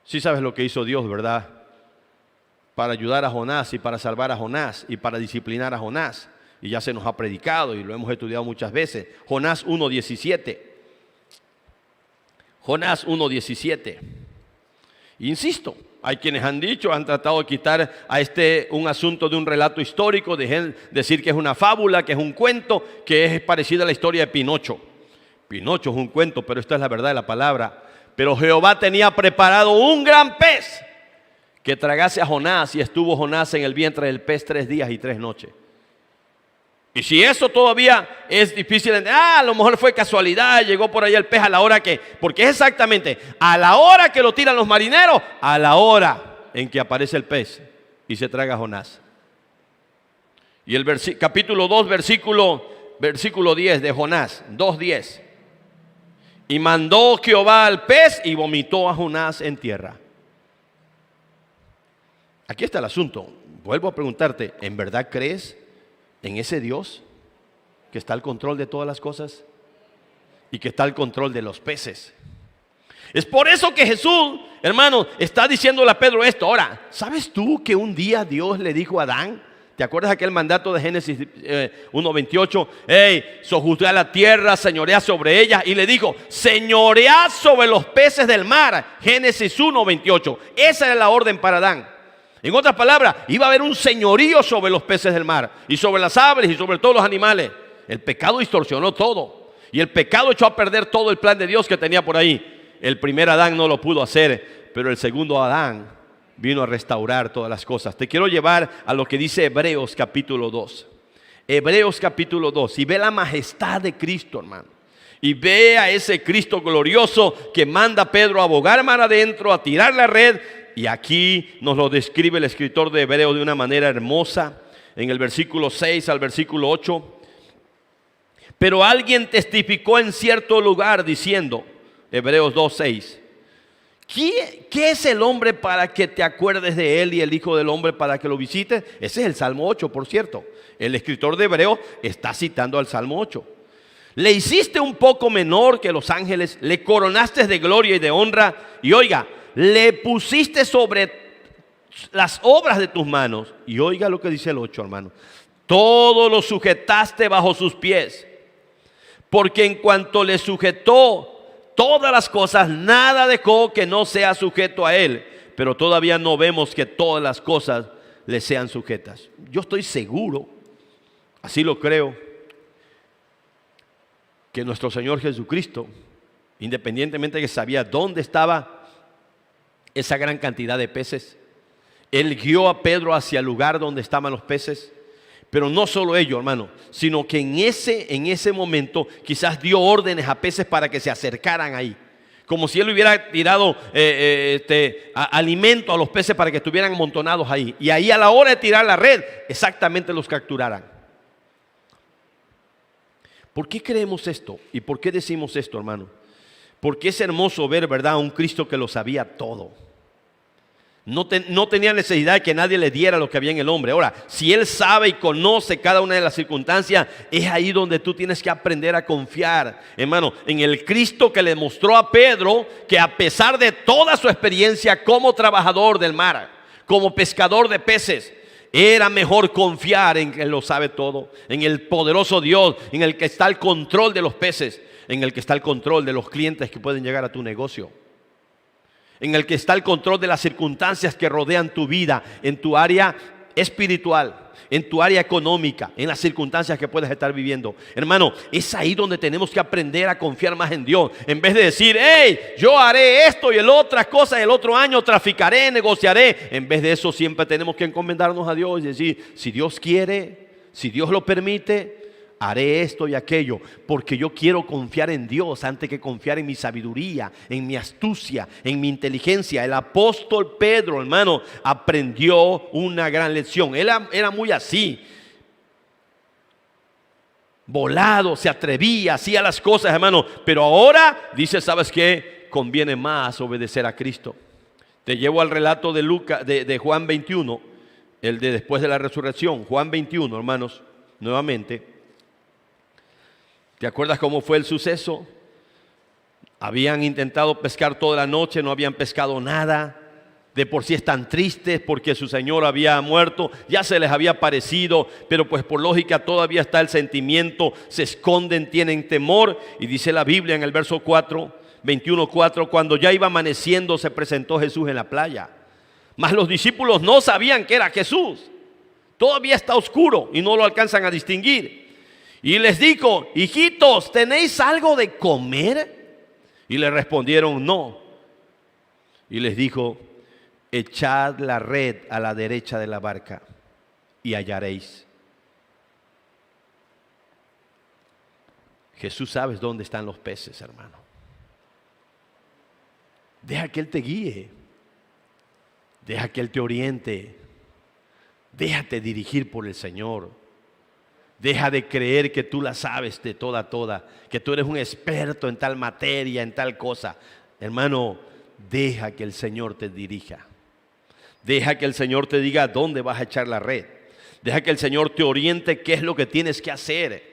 Speaker 1: Sí sabes lo que hizo Dios, ¿verdad? Para ayudar a Jonás y para salvar a Jonás y para disciplinar a Jonás. Y ya se nos ha predicado y lo hemos estudiado muchas veces. Jonás 1:17. Jonás 1:17. Insisto, hay quienes han dicho, han tratado de quitar a un asunto de un relato histórico, de decir que es una fábula, que es un cuento, que es parecida a la historia de Pinocho. Pinocho es un cuento, pero esta es la verdad de la palabra. Pero Jehová tenía preparado un gran pez que tragase a Jonás, y estuvo Jonás en el vientre del pez 3 días y 3 noches. Y si eso todavía es difícil, a lo mejor fue casualidad, llegó por ahí el pez a la hora que, porque es exactamente a la hora que lo tiran los marineros, a la hora en que aparece el pez y se traga a Jonás. Y el capítulo 2, versículo 10 de Jonás, 2:10. Y mandó Jehová al pez y vomitó a Jonás en tierra. Aquí está el asunto. Vuelvo a preguntarte, ¿en verdad crees en ese Dios que está al control de todas las cosas y que está al control de los peces? Es por eso que Jesús, hermano, está diciéndole a Pedro esto. Ahora, ¿sabes tú que un día Dios le dijo a Adán? ¿Te acuerdas aquel mandato de Génesis 1:28? Sojuzga la tierra, señorea sobre ella. Y le dijo: señorea sobre los peces del mar. Génesis 1:28. Esa era la orden para Adán. En otras palabras, iba a haber un señorío sobre los peces del mar y sobre las aves y sobre todos los animales. El pecado distorsionó todo y el pecado echó a perder todo el plan de Dios que tenía por ahí. El primer Adán no lo pudo hacer, pero el segundo Adán vino a restaurar todas las cosas. Te quiero llevar a lo que dice Hebreos capítulo 2. Hebreos capítulo 2. Y ve la majestad de Cristo, hermano. Y ve a ese Cristo glorioso que manda a Pedro a bogar mar adentro, a tirar la red. Y aquí nos lo describe el escritor de Hebreos de una manera hermosa. En el versículo 6 al versículo 8. Pero alguien testificó en cierto lugar diciendo, Hebreos 2:6. ¿Qué es el hombre para que te acuerdes de él y el hijo del hombre para que lo visites? Ese es el Salmo 8, por cierto. El escritor de Hebreos está citando al Salmo 8. Le hiciste un poco menor que los ángeles, le coronaste de gloria y de honra. Y oiga, le pusiste sobre las obras de tus manos. Y oiga lo que dice el 8, hermano. Todo lo sujetaste bajo sus pies. Porque en cuanto le sujetó todas las cosas, nada dejó que no sea sujeto a él. Pero todavía no vemos que todas las cosas le sean sujetas. Yo estoy seguro, así lo creo, que nuestro Señor Jesucristo, independientemente de que sabía dónde estaba esa gran cantidad de peces, Él guió a Pedro hacia el lugar donde estaban los peces. Pero no solo ello, hermano, sino que en ese momento quizás dio órdenes a peces para que se acercaran ahí. Como si él hubiera tirado alimento a los peces para que estuvieran amontonados ahí. Y ahí a la hora de tirar la red, exactamente los capturaran. ¿Por qué creemos esto? ¿Y por qué decimos esto, hermano? Porque es hermoso ver, ¿verdad?, a un Cristo que lo sabía todo. No tenía necesidad de que nadie le diera lo que había en el hombre. Ahora, si Él sabe y conoce cada una de las circunstancias, es ahí donde tú tienes que aprender a confiar, hermano, en el Cristo que le mostró a Pedro que a pesar de toda su experiencia como trabajador del mar, como pescador de peces, era mejor confiar en que Él lo sabe todo, en el poderoso Dios, en el que está el control de los peces, en el que está el control de los clientes que pueden llegar a tu negocio, en el que está el control de las circunstancias que rodean tu vida, en tu área espiritual, en tu área económica, en las circunstancias que puedes estar viviendo. Hermano, es ahí donde tenemos que aprender a confiar más en Dios. En vez de decir, hey, yo haré esto y el otra cosa, el otro año traficaré, negociaré. En vez de eso siempre tenemos que encomendarnos a Dios y decir, si Dios quiere, si Dios lo permite, haré esto y aquello, porque yo quiero confiar en Dios antes que confiar en mi sabiduría, en mi astucia, en mi inteligencia. El apóstol Pedro, hermano, aprendió una gran lección. Él era muy así, volado, se atrevía, hacía las cosas, hermano. Pero ahora dice, ¿sabes qué? Conviene más obedecer a Cristo. Te llevo al relato de Juan 21, el de después de la resurrección. Juan 21, hermanos, nuevamente. ¿Te acuerdas cómo fue el suceso? Habían intentado pescar toda la noche, no habían pescado nada. De por sí están tristes porque su Señor había muerto, ya se les había parecido, pero pues por lógica todavía está el sentimiento, se esconden, tienen temor. Y dice la Biblia en el verso 4, 21:4, cuando ya iba amaneciendo se presentó Jesús en la playa. Mas los discípulos no sabían que era Jesús. Todavía está oscuro y no lo alcanzan a distinguir. Y les dijo, hijitos, ¿tenéis algo de comer? Y le respondieron, no. Y les dijo, echad la red a la derecha de la barca y hallaréis. Jesús sabe dónde están los peces, hermano. Deja que Él te guíe. Deja que Él te oriente. Déjate dirigir por el Señor. Deja de creer que tú la sabes de toda, que tú eres un experto en tal materia, en tal cosa. Hermano, deja que el Señor te dirija. Deja que el Señor te diga dónde vas a echar la red. Deja que el Señor te oriente qué es lo que tienes que hacer.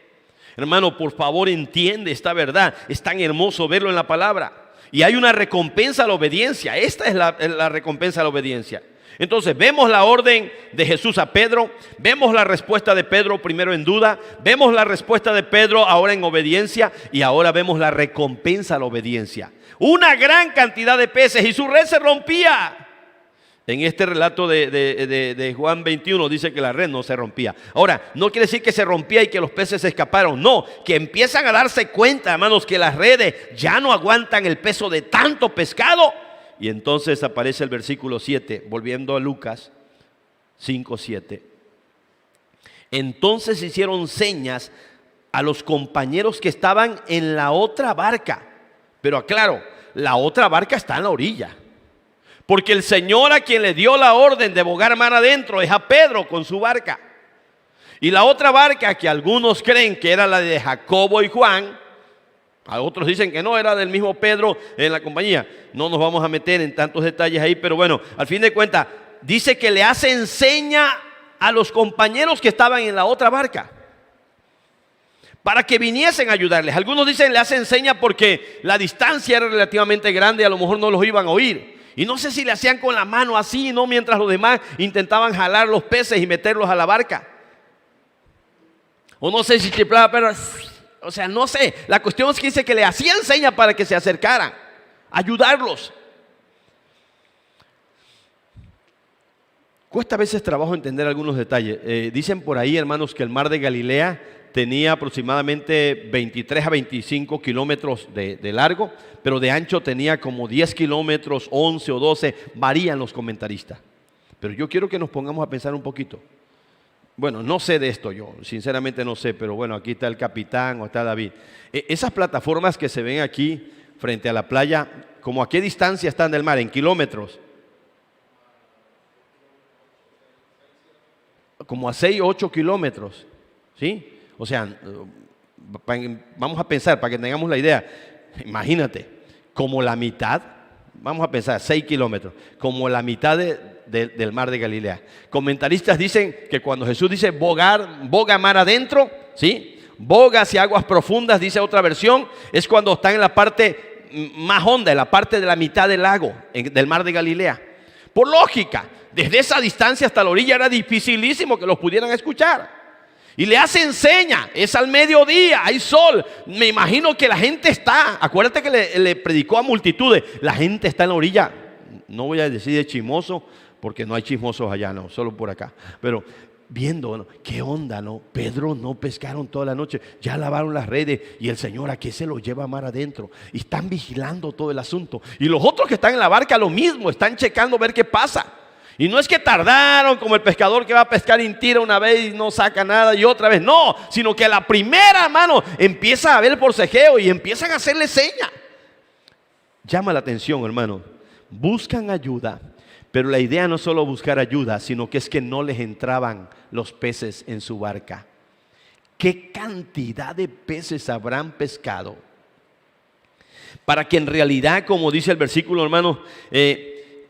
Speaker 1: Hermano, por favor, entiende esta verdad. Es tan hermoso verlo en la palabra. Y hay una recompensa a la obediencia. Esta es la recompensa a la obediencia. Entonces vemos la orden de Jesús a Pedro, vemos la respuesta de Pedro primero en duda, vemos la respuesta de Pedro ahora en obediencia y ahora vemos la recompensa a la obediencia. Una gran cantidad de peces y su red se rompía. En este relato de Juan 21 dice que la red no se rompía. Ahora, no quiere decir que se rompía y que los peces se escaparon. No, que empiezan a darse cuenta, hermanos, que las redes ya no aguantan el peso de tanto pescado. Y entonces aparece el versículo 7, volviendo a Lucas 5:7. Entonces hicieron señas a los compañeros que estaban en la otra barca. Pero aclaro, la otra barca está en la orilla. Porque el Señor a quien le dio la orden de bogar mar adentro es a Pedro con su barca. Y la otra barca, que algunos creen que era la de Jacobo y Juan, a otros dicen que no, era del mismo Pedro en la compañía. No nos vamos a meter en tantos detalles ahí, pero bueno, al fin de cuentas, dice que le hacen seña a los compañeros que estaban en la otra barca para que viniesen a ayudarles. Algunos dicen le hacen seña porque la distancia era relativamente grande y a lo mejor no los iban a oír. Y no sé si le hacían con la mano así, ¿no? Mientras los demás intentaban jalar los peces y meterlos a la barca. O no sé si chiflaba, pero... O sea, no sé. La cuestión es que dice que le hacían señas para que se acercaran, ayudarlos. Cuesta a veces trabajo entender algunos detalles. Dicen por ahí, hermanos, que el mar de Galilea tenía aproximadamente 23 a 25 kilómetros de largo, pero de ancho tenía como 10 kilómetros, 11 o 12, varían los comentaristas. Pero yo quiero que nos pongamos a pensar un poquito. Bueno, no sé de esto yo, sinceramente no sé, pero bueno, aquí está el capitán o está David. Esas plataformas que se ven aquí frente a la playa, ¿cómo a qué distancia están del mar? ¿En kilómetros? Como a 6 o 8 kilómetros, ¿sí? O sea, vamos a pensar para que tengamos la idea, imagínate, como la mitad, vamos a pensar 6 kilómetros, como la mitad del mar de Galilea. Comentaristas dicen que cuando Jesús dice boga mar adentro, ¿sí? Boga hacia aguas profundas, dice otra versión, es cuando están en la parte más honda, en la parte de la mitad del lago, del mar de Galilea. Por lógica, desde esa distancia hasta la orilla era dificilísimo que los pudieran escuchar. Y le hace seña, es al mediodía, hay sol. Me imagino que la gente está, acuérdate que le predicó a multitudes, la gente está en la orilla. No voy a decir de chismoso, porque no hay chismosos allá, no, solo por acá. Pero viendo, ¿no? ¿Qué onda, no? Pedro no pescaron toda la noche, ya lavaron las redes y el Señor aquí se lo lleva mar adentro. Y están vigilando todo el asunto. Y los otros que están en la barca lo mismo, están checando ver qué pasa. Y no es que tardaron como el pescador que va a pescar y tira una vez y no saca nada y otra vez, no, sino que a la primera, hermano, empieza a ver el forcejeo y empiezan a hacerle seña. Llama la atención, hermano, buscan ayuda, pero la idea no es solo buscar ayuda, sino que es que no les entraban los peces en su barca. ¿Qué cantidad de peces habrán pescado? Para que en realidad, como dice el versículo, hermano,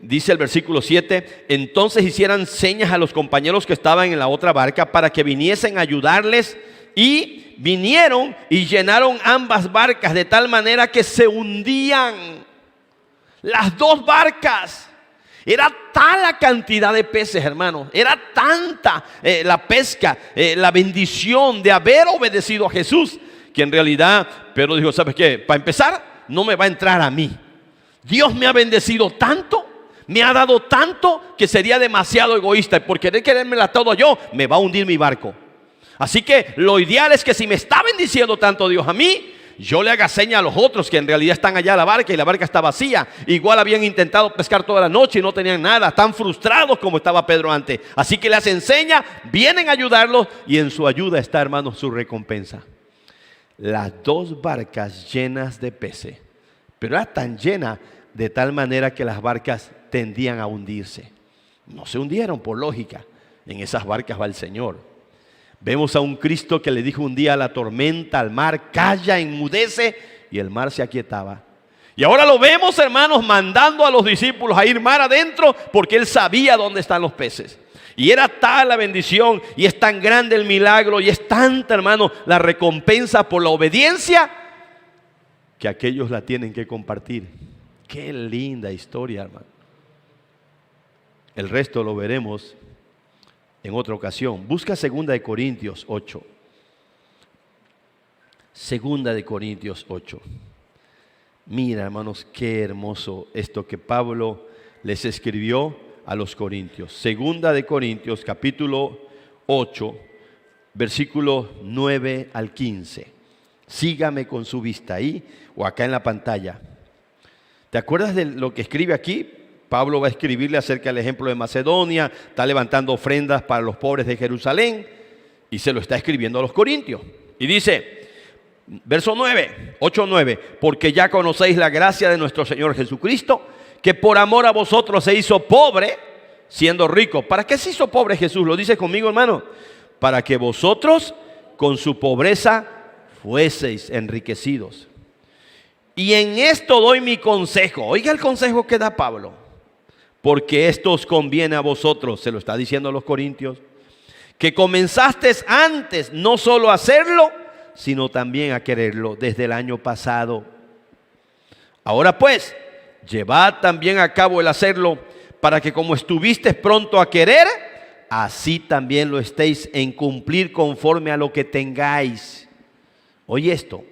Speaker 1: dice el versículo 7, entonces hicieran señas a los compañeros que estaban en la otra barca para que viniesen a ayudarles, y vinieron y llenaron ambas barcas de tal manera que se hundían las dos barcas. Era tal la cantidad de peces, hermanos, era tanta la pesca, la bendición de haber obedecido a Jesús, que en realidad Pedro dijo, ¿sabes qué? Para empezar, no me va a entrar a mí. Dios me ha bendecido tanto, me ha dado tanto, que sería demasiado egoísta, y por querérmela todo yo, me va a hundir mi barco. Así que lo ideal es que si me está bendiciendo tanto Dios a mí, yo le haga seña a los otros que en realidad están allá en la barca y la barca está vacía. Igual habían intentado pescar toda la noche y no tenían nada, tan frustrados como estaba Pedro antes. Así que le hacen seña, vienen a ayudarlos, y en su ayuda está, hermanos, su recompensa. Las dos barcas llenas de peces, pero era tan llena de tal manera que las barcas tendían a hundirse. No se hundieron por lógica, en esas barcas va el Señor. Vemos a un Cristo que le dijo un día a la tormenta, al mar, calla, enmudece, y el mar se aquietaba. Y ahora lo vemos, hermanos, mandando a los discípulos a ir mar adentro, porque Él sabía dónde están los peces. Y era tal la bendición, y es tan grande el milagro, y es tanta, hermano, la recompensa por la obediencia, que aquellos la tienen que compartir. Qué linda historia, hermano. El resto lo veremos en otra ocasión. Busca 2 Corintios 8. 2 Corintios 8. Mira, hermanos, qué hermoso esto que Pablo les escribió a los corintios. 2 Corintios capítulo 8, versículo 9 al 15. Sígame con su vista ahí o acá en la pantalla. ¿Te acuerdas de lo que escribe aquí? Pablo va a escribirle acerca del ejemplo de Macedonia, está levantando ofrendas para los pobres de Jerusalén, y se lo está escribiendo a los corintios. Y dice, verso 9, 8-9, porque ya conocéis la gracia de nuestro Señor Jesucristo, que por amor a vosotros se hizo pobre, siendo rico. ¿Para qué se hizo pobre Jesús? Lo dice conmigo, hermano. Para que vosotros con su pobreza fueseis enriquecidos. Y en esto doy mi consejo. Oiga el consejo que da Pablo. Porque esto os conviene a vosotros, se lo está diciendo a los corintios, que comenzasteis antes no solo a hacerlo, sino también a quererlo desde el año pasado. Ahora pues, llevad también a cabo el hacerlo, para que como estuvisteis pronto a querer, así también lo estéis en cumplir conforme a lo que tengáis. Oye esto,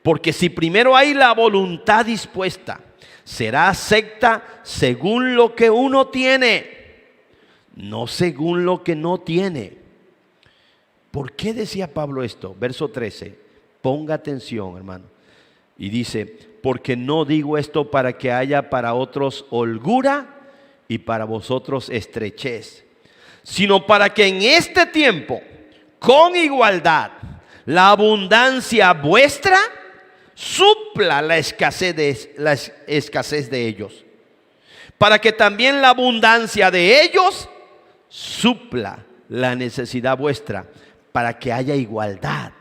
Speaker 1: porque si primero hay la voluntad dispuesta, será acepta según lo que uno tiene, no según lo que no tiene. ¿Por qué decía Pablo esto? Verso 13, ponga atención, hermano. Y dice, porque no digo esto para que haya para otros holgura y para vosotros estrechez, sino para que en este tiempo, con igualdad, la abundancia vuestra supla la escasez de ellos, para que también la abundancia de ellos supla la necesidad vuestra, para que haya igualdad,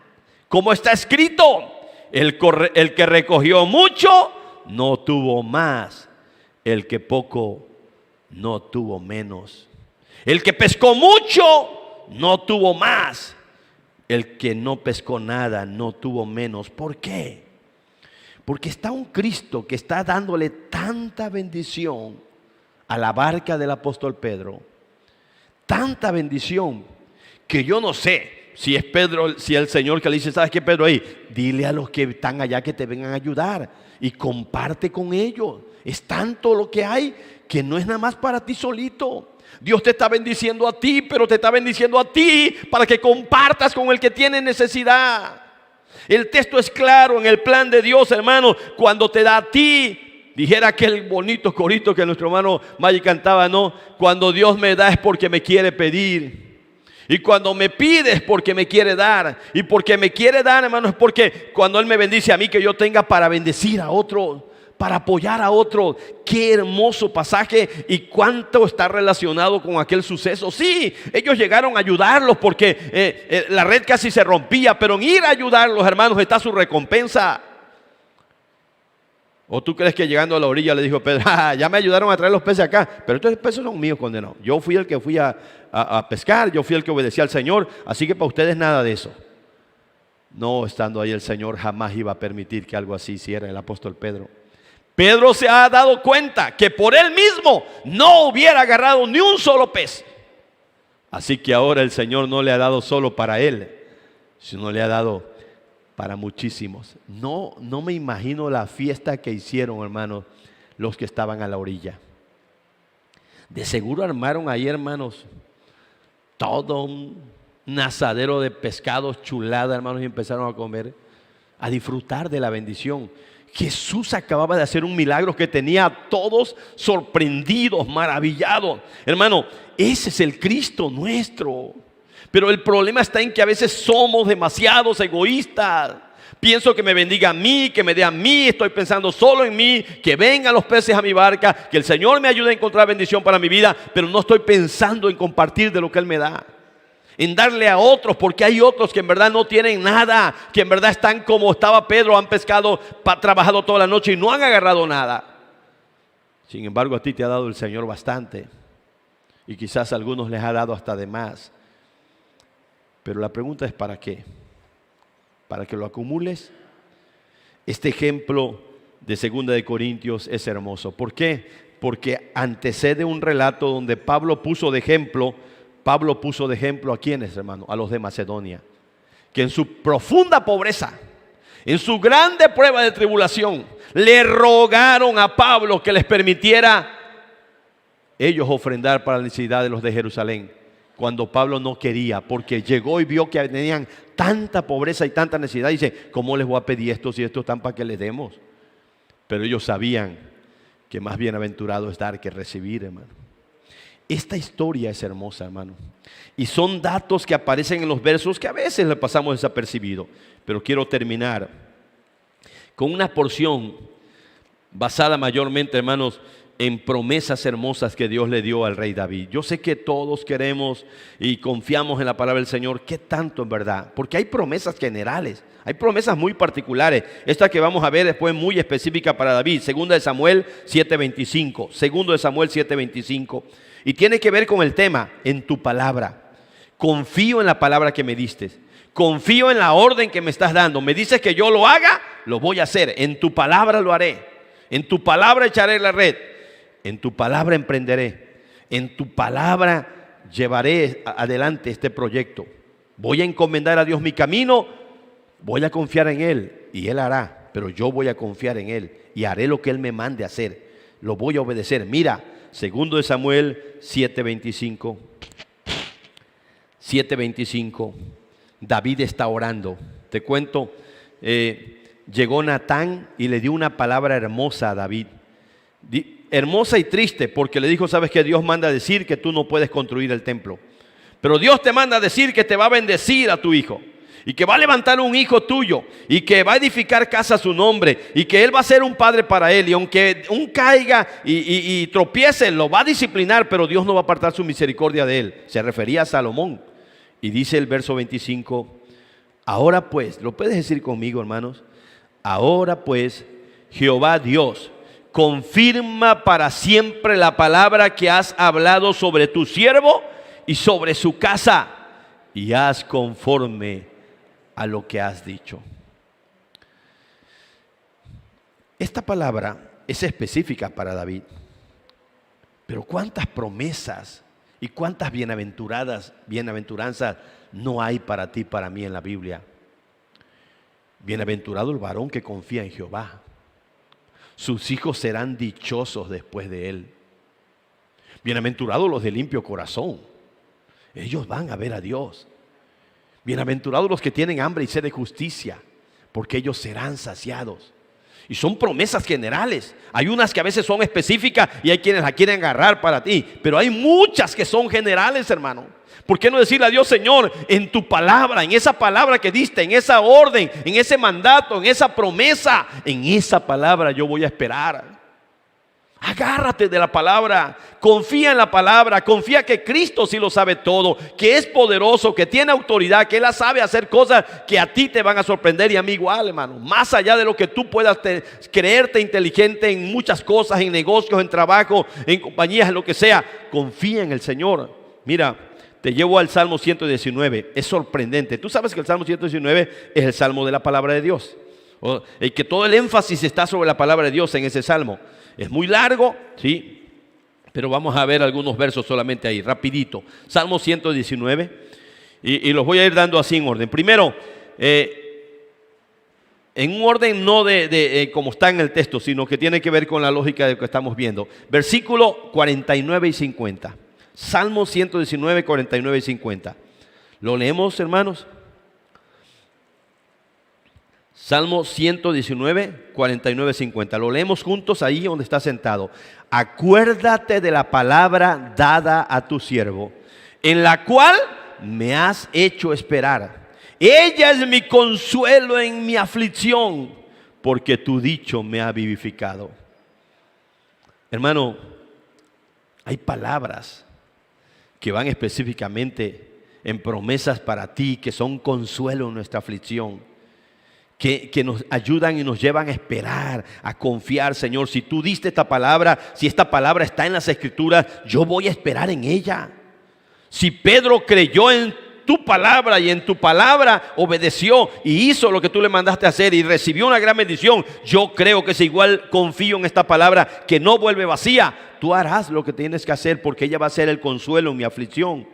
Speaker 1: Como está escrito, el que recogió mucho no tuvo más, el que poco no tuvo menos. El que pescó mucho no tuvo más, el que no pescó nada no tuvo menos. ¿Por qué? Porque está un Cristo que está dándole tanta bendición a la barca del apóstol Pedro, tanta bendición, que yo no sé si es Pedro, si el Señor que le dice, ¿sabes qué, Pedro? Ahí, dile a los que están allá que te vengan a ayudar y comparte con ellos. Es tanto lo que hay que no es nada más para ti solito. Dios te está bendiciendo a ti, pero te está bendiciendo a ti para que compartas con el que tiene necesidad. El texto es claro en el plan de Dios, hermano. Cuando te da a ti, dijera aquel bonito corito que nuestro hermano Maggi cantaba, ¿no? Cuando Dios me da es porque me quiere pedir. Y cuando me pide es porque me quiere dar. Y porque me quiere dar, hermano, es porque cuando Él me bendice a mí, que yo tenga para bendecir a otro, para apoyar a otro. Qué hermoso pasaje y cuánto está relacionado con aquel suceso. Sí, ellos llegaron a ayudarlos porque la red casi se rompía, pero en ir a ayudarlos, hermanos, está su recompensa. ¿O tú crees que llegando a la orilla le dijo Pedro, ya me ayudaron a traer los peces acá, pero estos peces son míos, condenados? Yo fui el que fui a pescar, yo fui el que obedecía al Señor, así que para ustedes nada de eso. No, estando ahí el Señor jamás iba a permitir que algo así hiciera el apóstol Pedro. Pedro se ha dado cuenta que por él mismo no hubiera agarrado ni un solo pez. Así que ahora el Señor no le ha dado solo para él, sino le ha dado para muchísimos. No me imagino la fiesta que hicieron, hermanos, los que estaban a la orilla. De seguro armaron ahí, hermanos, todo un asadero de pescados, chulada, hermanos, y empezaron a comer, a disfrutar de la bendición. Jesús acababa de hacer un milagro que tenía a todos sorprendidos, maravillados. Hermano, ese es el Cristo nuestro. Pero el problema está en que a veces somos demasiados egoístas. Pienso que me bendiga a mí, que me dé a mí, estoy pensando solo en mí, que vengan los peces a mi barca, que el Señor me ayude a encontrar bendición para mi vida, pero no estoy pensando en compartir de lo que Él me da, en darle a otros, porque hay otros que en verdad no tienen nada, que en verdad están como estaba Pedro, han pescado, trabajado toda la noche y no han agarrado nada. Sin embargo, a ti te ha dado el Señor bastante, y quizás a algunos les ha dado hasta de más. Pero la pregunta es ¿para qué? ¿Para que lo acumules? Este ejemplo de 2 de Corintios es hermoso. ¿Por qué? Porque antecede un relato donde Pablo puso de ejemplo ¿a quiénes, hermano? A los de Macedonia, que en su profunda pobreza, en su grande prueba de tribulación, le rogaron a Pablo que les permitiera ellos ofrendar para la necesidad de los de Jerusalén, cuando Pablo no quería, porque llegó y vio que tenían tanta pobreza y tanta necesidad. Dice, ¿cómo les voy a pedir esto si esto están para que les demos? Pero ellos sabían que más bienaventurado es dar que recibir, hermano. Esta historia es hermosa, hermano. Y son datos que aparecen en los versos que a veces le pasamos desapercibido. Pero quiero terminar con una porción basada mayormente, hermanos, en promesas hermosas que Dios le dio al rey David. Yo sé que todos queremos y confiamos en la palabra del Señor. ¿Qué tanto en verdad? Porque hay promesas generales, hay promesas muy particulares. Esta que vamos a ver después muy específica para David. 2 de Samuel 7:25. 2 de Samuel 7:25. Y tiene que ver con el tema, en tu palabra. Confío en la palabra que me diste. Confío en la orden que me estás dando. Me dices que yo lo haga, lo voy a hacer. En tu palabra lo haré. En tu palabra echaré la red. En tu palabra emprenderé. En tu palabra llevaré adelante este proyecto. Voy a encomendar a Dios mi camino. Voy a confiar en Él y Él hará. Pero yo voy a confiar en Él y haré lo que Él me mande hacer. Lo voy a obedecer. Mira, 2 de Samuel 7:25. 7:25. David está orando. Te cuento, llegó Natán y le dio una palabra hermosa a David. Hermosa y triste, porque le dijo, sabes que Dios manda a decir que tú no puedes construir el templo, pero Dios te manda a decir que te va a bendecir a tu hijo y que va a levantar un hijo tuyo y que va a edificar casa a su nombre y que él va a ser un padre para él, y aunque un caiga y tropiece, lo va a disciplinar, pero Dios no va a apartar su misericordia de él. Se refería a Salomón. Y dice el verso 25, Ahora pues, ¿lo puedes decir conmigo, hermanos? Ahora pues, Jehová Dios, confirma para siempre la palabra que has hablado sobre tu siervo y sobre su casa, y haz conforme a lo que has dicho. Esta palabra es específica para David, pero cuántas promesas y cuántas bienaventuranzas no hay para ti, para mí en la Biblia. Bienaventurado el varón que confía en Jehová. Sus hijos serán dichosos después de él. Bienaventurados los de limpio corazón. Ellos van a ver a Dios. Bienaventurados los que tienen hambre y sed de justicia, porque ellos serán saciados. Y son promesas generales. Hay unas que a veces son específicas y hay quienes la quieren agarrar para ti. Pero hay muchas que son generales, hermano. ¿Por qué no decirle a Dios, Señor, en tu palabra, en esa palabra que diste, en esa orden, en ese mandato, en esa promesa, en esa palabra yo voy a esperar? Agárrate de la palabra, confía en la palabra, confía que Cristo sí lo sabe todo, que es poderoso, que tiene autoridad, que Él sabe hacer cosas que a ti te van a sorprender y a mí igual, hermano. Más allá de lo que tú puedas creerte inteligente en muchas cosas, en negocios, en trabajo, en compañías, en lo que sea, confía en el Señor. Mira, te llevo al Salmo 119, es sorprendente. Tú sabes que el Salmo 119 es el Salmo de la palabra de Dios, y que todo el énfasis está sobre la palabra de Dios en ese Salmo. Es muy largo, ¿sí? Pero vamos a ver algunos versos solamente ahí, rapidito. Salmo 119, y los voy a ir dando así en orden. Primero, en un orden no de como está en el texto, sino que tiene que ver con la lógica de lo que estamos viendo. Versículo 49 y 50. Salmo 119, 49 y 50. ¿Lo leemos, hermanos? Salmo 119, 49, 50. Lo leemos juntos ahí donde está sentado. Acuérdate de la palabra dada a tu siervo, en la cual me has hecho esperar. Ella es mi consuelo en mi aflicción, porque tu dicho me ha vivificado. Hermano, hay palabras que van específicamente en promesas para ti, que son consuelo en nuestra aflicción. Que nos ayudan y nos llevan a esperar, a confiar. Señor, si tú diste esta palabra, si esta palabra está en las Escrituras, yo voy a esperar en ella. Si Pedro creyó en tu palabra y en tu palabra obedeció y hizo lo que tú le mandaste a hacer y recibió una gran bendición, yo creo que si igual confío en esta palabra que no vuelve vacía, tú harás lo que tienes que hacer, porque ella va a ser el consuelo en mi aflicción.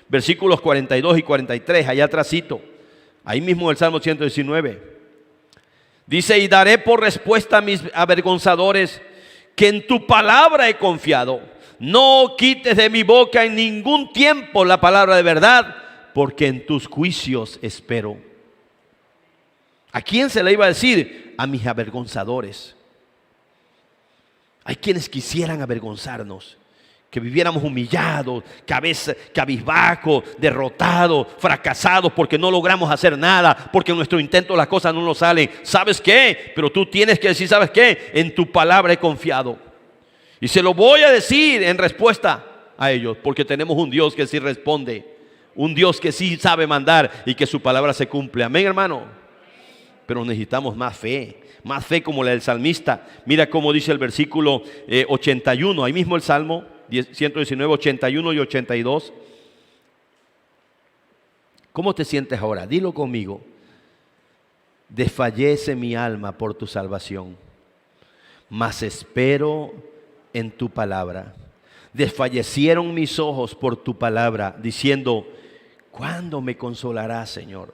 Speaker 1: Versículos 42 y 43, allá atrásito, ahí mismo el Salmo 119. Dice, y daré por respuesta a mis avergonzadores que en tu palabra he confiado. No quites de mi boca en ningún tiempo la palabra de verdad, porque en tus juicios espero. ¿A quién se le iba a decir? A mis avergonzadores. Hay quienes quisieran avergonzarnos, que viviéramos humillados, cabizbajos, derrotados, fracasados, porque no logramos hacer nada, porque en nuestro intento las cosas no nos salen. ¿Sabes qué? Pero tú tienes que decir, ¿sabes qué? En tu palabra he confiado. Y se lo voy a decir en respuesta a ellos, porque tenemos un Dios que sí responde, un Dios que sí sabe mandar y que su palabra se cumple. Amén, hermano. Pero necesitamos más fe como la del salmista. Mira cómo dice el versículo 81, ahí mismo el Salmo 119, 81 y 82. ¿Cómo te sientes ahora? Dilo conmigo. Desfallece mi alma por tu salvación, mas espero en tu palabra. Desfallecieron mis ojos por tu palabra, diciendo, ¿cuándo me consolarás, Señor?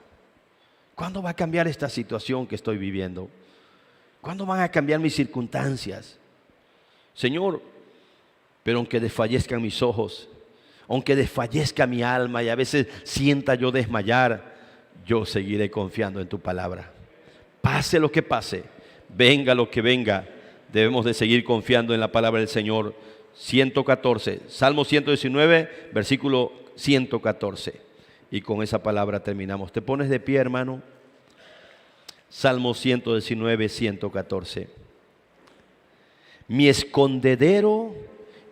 Speaker 1: ¿Cuándo va a cambiar esta situación que estoy viviendo? ¿Cuándo van a cambiar mis circunstancias? Señor, pero aunque desfallezcan mis ojos, aunque desfallezca mi alma y a veces sienta yo desmayar, yo seguiré confiando en tu palabra. Pase lo que pase, venga lo que venga, debemos de seguir confiando en la palabra del Señor. 114, Salmo 119, versículo 114. Y con esa palabra terminamos. ¿Te pones de pie, hermano? Salmo 119, 114. Mi escondedero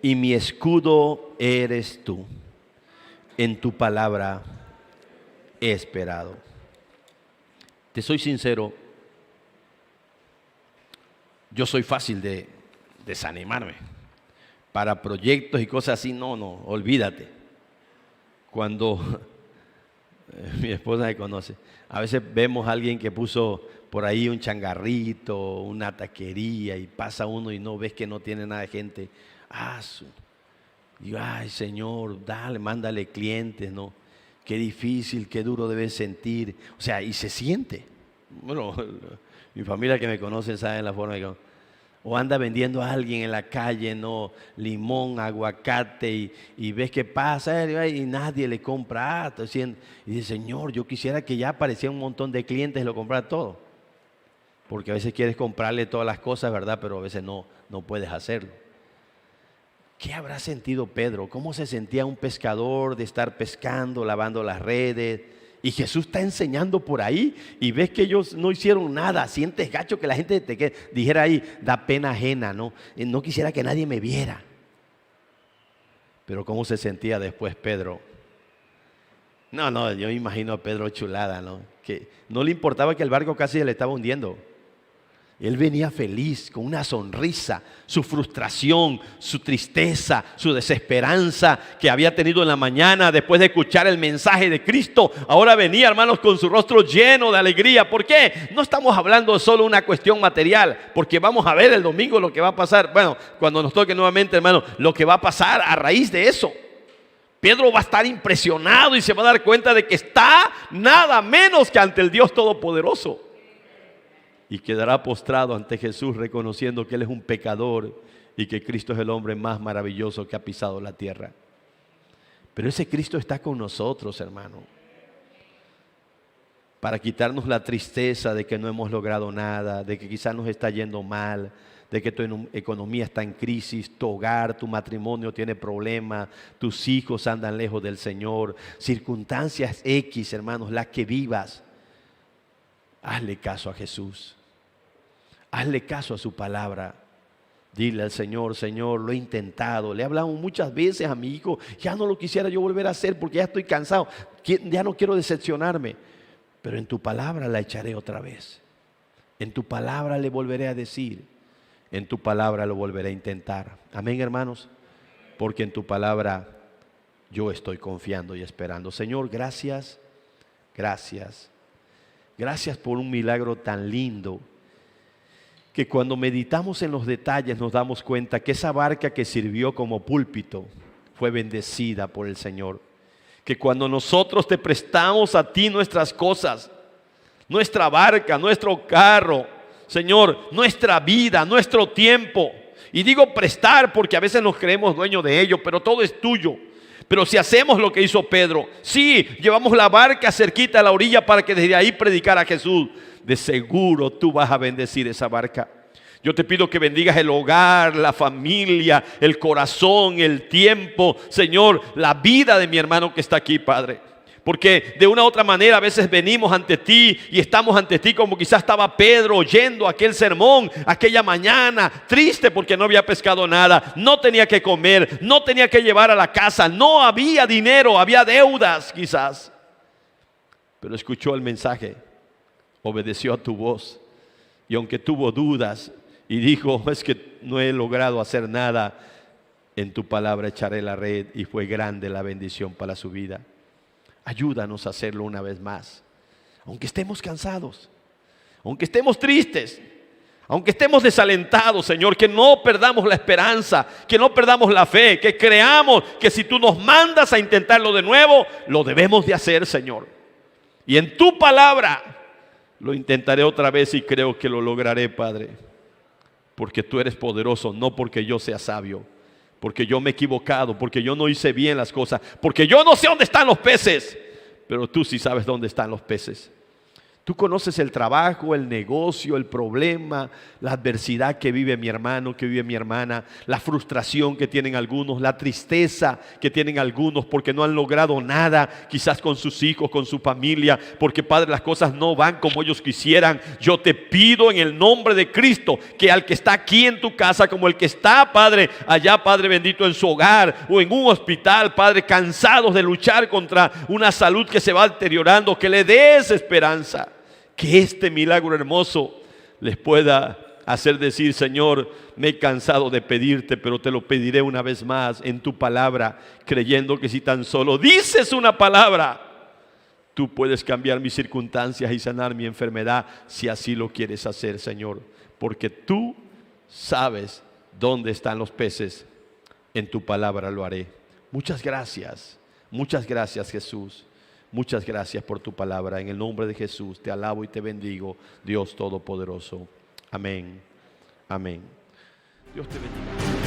Speaker 1: y mi escudo eres tú. En tu palabra he esperado. Te soy sincero, yo soy fácil de desanimarme. Para proyectos y cosas así, no, olvídate. Cuando mi esposa me conoce, a veces vemos a alguien que puso por ahí un changarrito, una taquería, y pasa uno y no ves que no tiene nada de gente. Digo, ay Señor, dale, mándale clientes, ¿no? Qué difícil, qué duro deben sentir. O sea, y se siente. Bueno, mi familia que me conoce sabe la forma que... O anda vendiendo a alguien en la calle, ¿no? Limón, aguacate, y ves que pasa y nadie le compra. Y dice, Señor, yo quisiera que ya apareciera un montón de clientes y lo comprara todo. Porque a veces quieres comprarle todas las cosas, ¿verdad? Pero a veces no puedes hacerlo. ¿Qué habrá sentido Pedro? ¿Cómo se sentía un pescador de estar pescando, lavando las redes? Y Jesús está enseñando por ahí y ves que ellos no hicieron nada. Sientes gacho que la gente dijera ahí, da pena ajena, ¿no? No quisiera que nadie me viera. Pero ¿cómo se sentía después Pedro? No, yo me imagino a Pedro chulada, ¿no? Que no le importaba que el barco casi se le estaba hundiendo. Él venía feliz, con una sonrisa. Su frustración, su tristeza, su desesperanza que había tenido en la mañana después de escuchar el mensaje de Cristo, ahora venía, hermanos, con su rostro lleno de alegría. ¿Por qué? No estamos hablando de solo una cuestión material, porque vamos a ver el domingo lo que va a pasar. Bueno, cuando nos toque nuevamente, hermano, lo que va a pasar a raíz de eso. Pedro va a estar impresionado y se va a dar cuenta de que está nada menos que ante el Dios Todopoderoso. Y quedará postrado ante Jesús reconociendo que Él es un pecador y que Cristo es el hombre más maravilloso que ha pisado la tierra. Pero ese Cristo está con nosotros, hermano, para quitarnos la tristeza de que no hemos logrado nada, de que quizás nos está yendo mal, de que tu economía está en crisis, tu hogar, tu matrimonio tiene problemas, tus hijos andan lejos del Señor, circunstancias X, hermanos, las que vivas. Hazle caso a Jesús. Hazle caso a su palabra. Dile al Señor, Señor, lo he intentado. Le he hablado muchas veces a mi hijo. Ya no lo quisiera yo volver a hacer porque ya estoy cansado. Ya no quiero decepcionarme. Pero en tu palabra la echaré otra vez. En tu palabra le volveré a decir. En tu palabra lo volveré a intentar. Amén, hermanos. Porque en tu palabra yo estoy confiando y esperando. Señor, gracias. Gracias. Gracias por un milagro tan lindo que cuando meditamos en los detalles nos damos cuenta que esa barca que sirvió como púlpito fue bendecida por el Señor. Que cuando nosotros te prestamos a ti nuestras cosas, nuestra barca, nuestro carro, Señor, nuestra vida, nuestro tiempo, y digo prestar porque a veces nos creemos dueños de ello, pero todo es tuyo. Pero si hacemos lo que hizo Pedro, sí, llevamos la barca cerquita a la orilla para que desde ahí predicara a Jesús, de seguro tú vas a bendecir esa barca. Yo te pido que bendigas el hogar, la familia, el corazón, el tiempo, Señor, la vida de mi hermano que está aquí, Padre. Porque de una u otra manera a veces venimos ante ti y estamos ante ti como quizás estaba Pedro oyendo aquel sermón aquella mañana, triste porque no había pescado nada, no tenía que comer, no tenía que llevar a la casa, no había dinero, había deudas quizás. Pero escuchó el mensaje, obedeció a tu voz y aunque tuvo dudas y dijo, es que no he logrado hacer nada, en tu palabra echaré la red y fue grande la bendición para su vida. Ayúdanos a hacerlo una vez más. Aunque estemos cansados, aunque estemos tristes, aunque estemos desalentados, Señor, que no perdamos la esperanza, que no perdamos la fe, que creamos que si tú nos mandas a intentarlo de nuevo, lo debemos de hacer, Señor. Y en tu palabra lo intentaré otra vez y creo que lo lograré, Padre. Porque tú eres poderoso, no porque yo sea sabio. Porque yo me he equivocado, porque yo no hice bien las cosas, porque yo no sé dónde están los peces, pero tú sí sabes dónde están los peces. Tú conoces el trabajo, el negocio, el problema, la adversidad que vive mi hermano, que vive mi hermana, la frustración que tienen algunos, la tristeza que tienen algunos porque no han logrado nada, quizás con sus hijos, con su familia, porque Padre, las cosas no van como ellos quisieran. Yo te pido en el nombre de Cristo que al que está aquí en tu casa, como el que está, Padre, allá, Padre bendito, en su hogar o en un hospital, Padre, cansados de luchar contra una salud que se va deteriorando, que le des esperanza. Que este milagro hermoso les pueda hacer decir: Señor, me he cansado de pedirte, pero te lo pediré una vez más en tu palabra, creyendo que si tan solo dices una palabra, tú puedes cambiar mis circunstancias y sanar mi enfermedad, si así lo quieres hacer, Señor. Porque tú sabes dónde están los peces, en tu palabra lo haré. Muchas gracias Jesús. Muchas gracias por tu palabra. En el nombre de Jesús te alabo y te bendigo, Dios Todopoderoso. Amén. Amén. Dios te bendiga.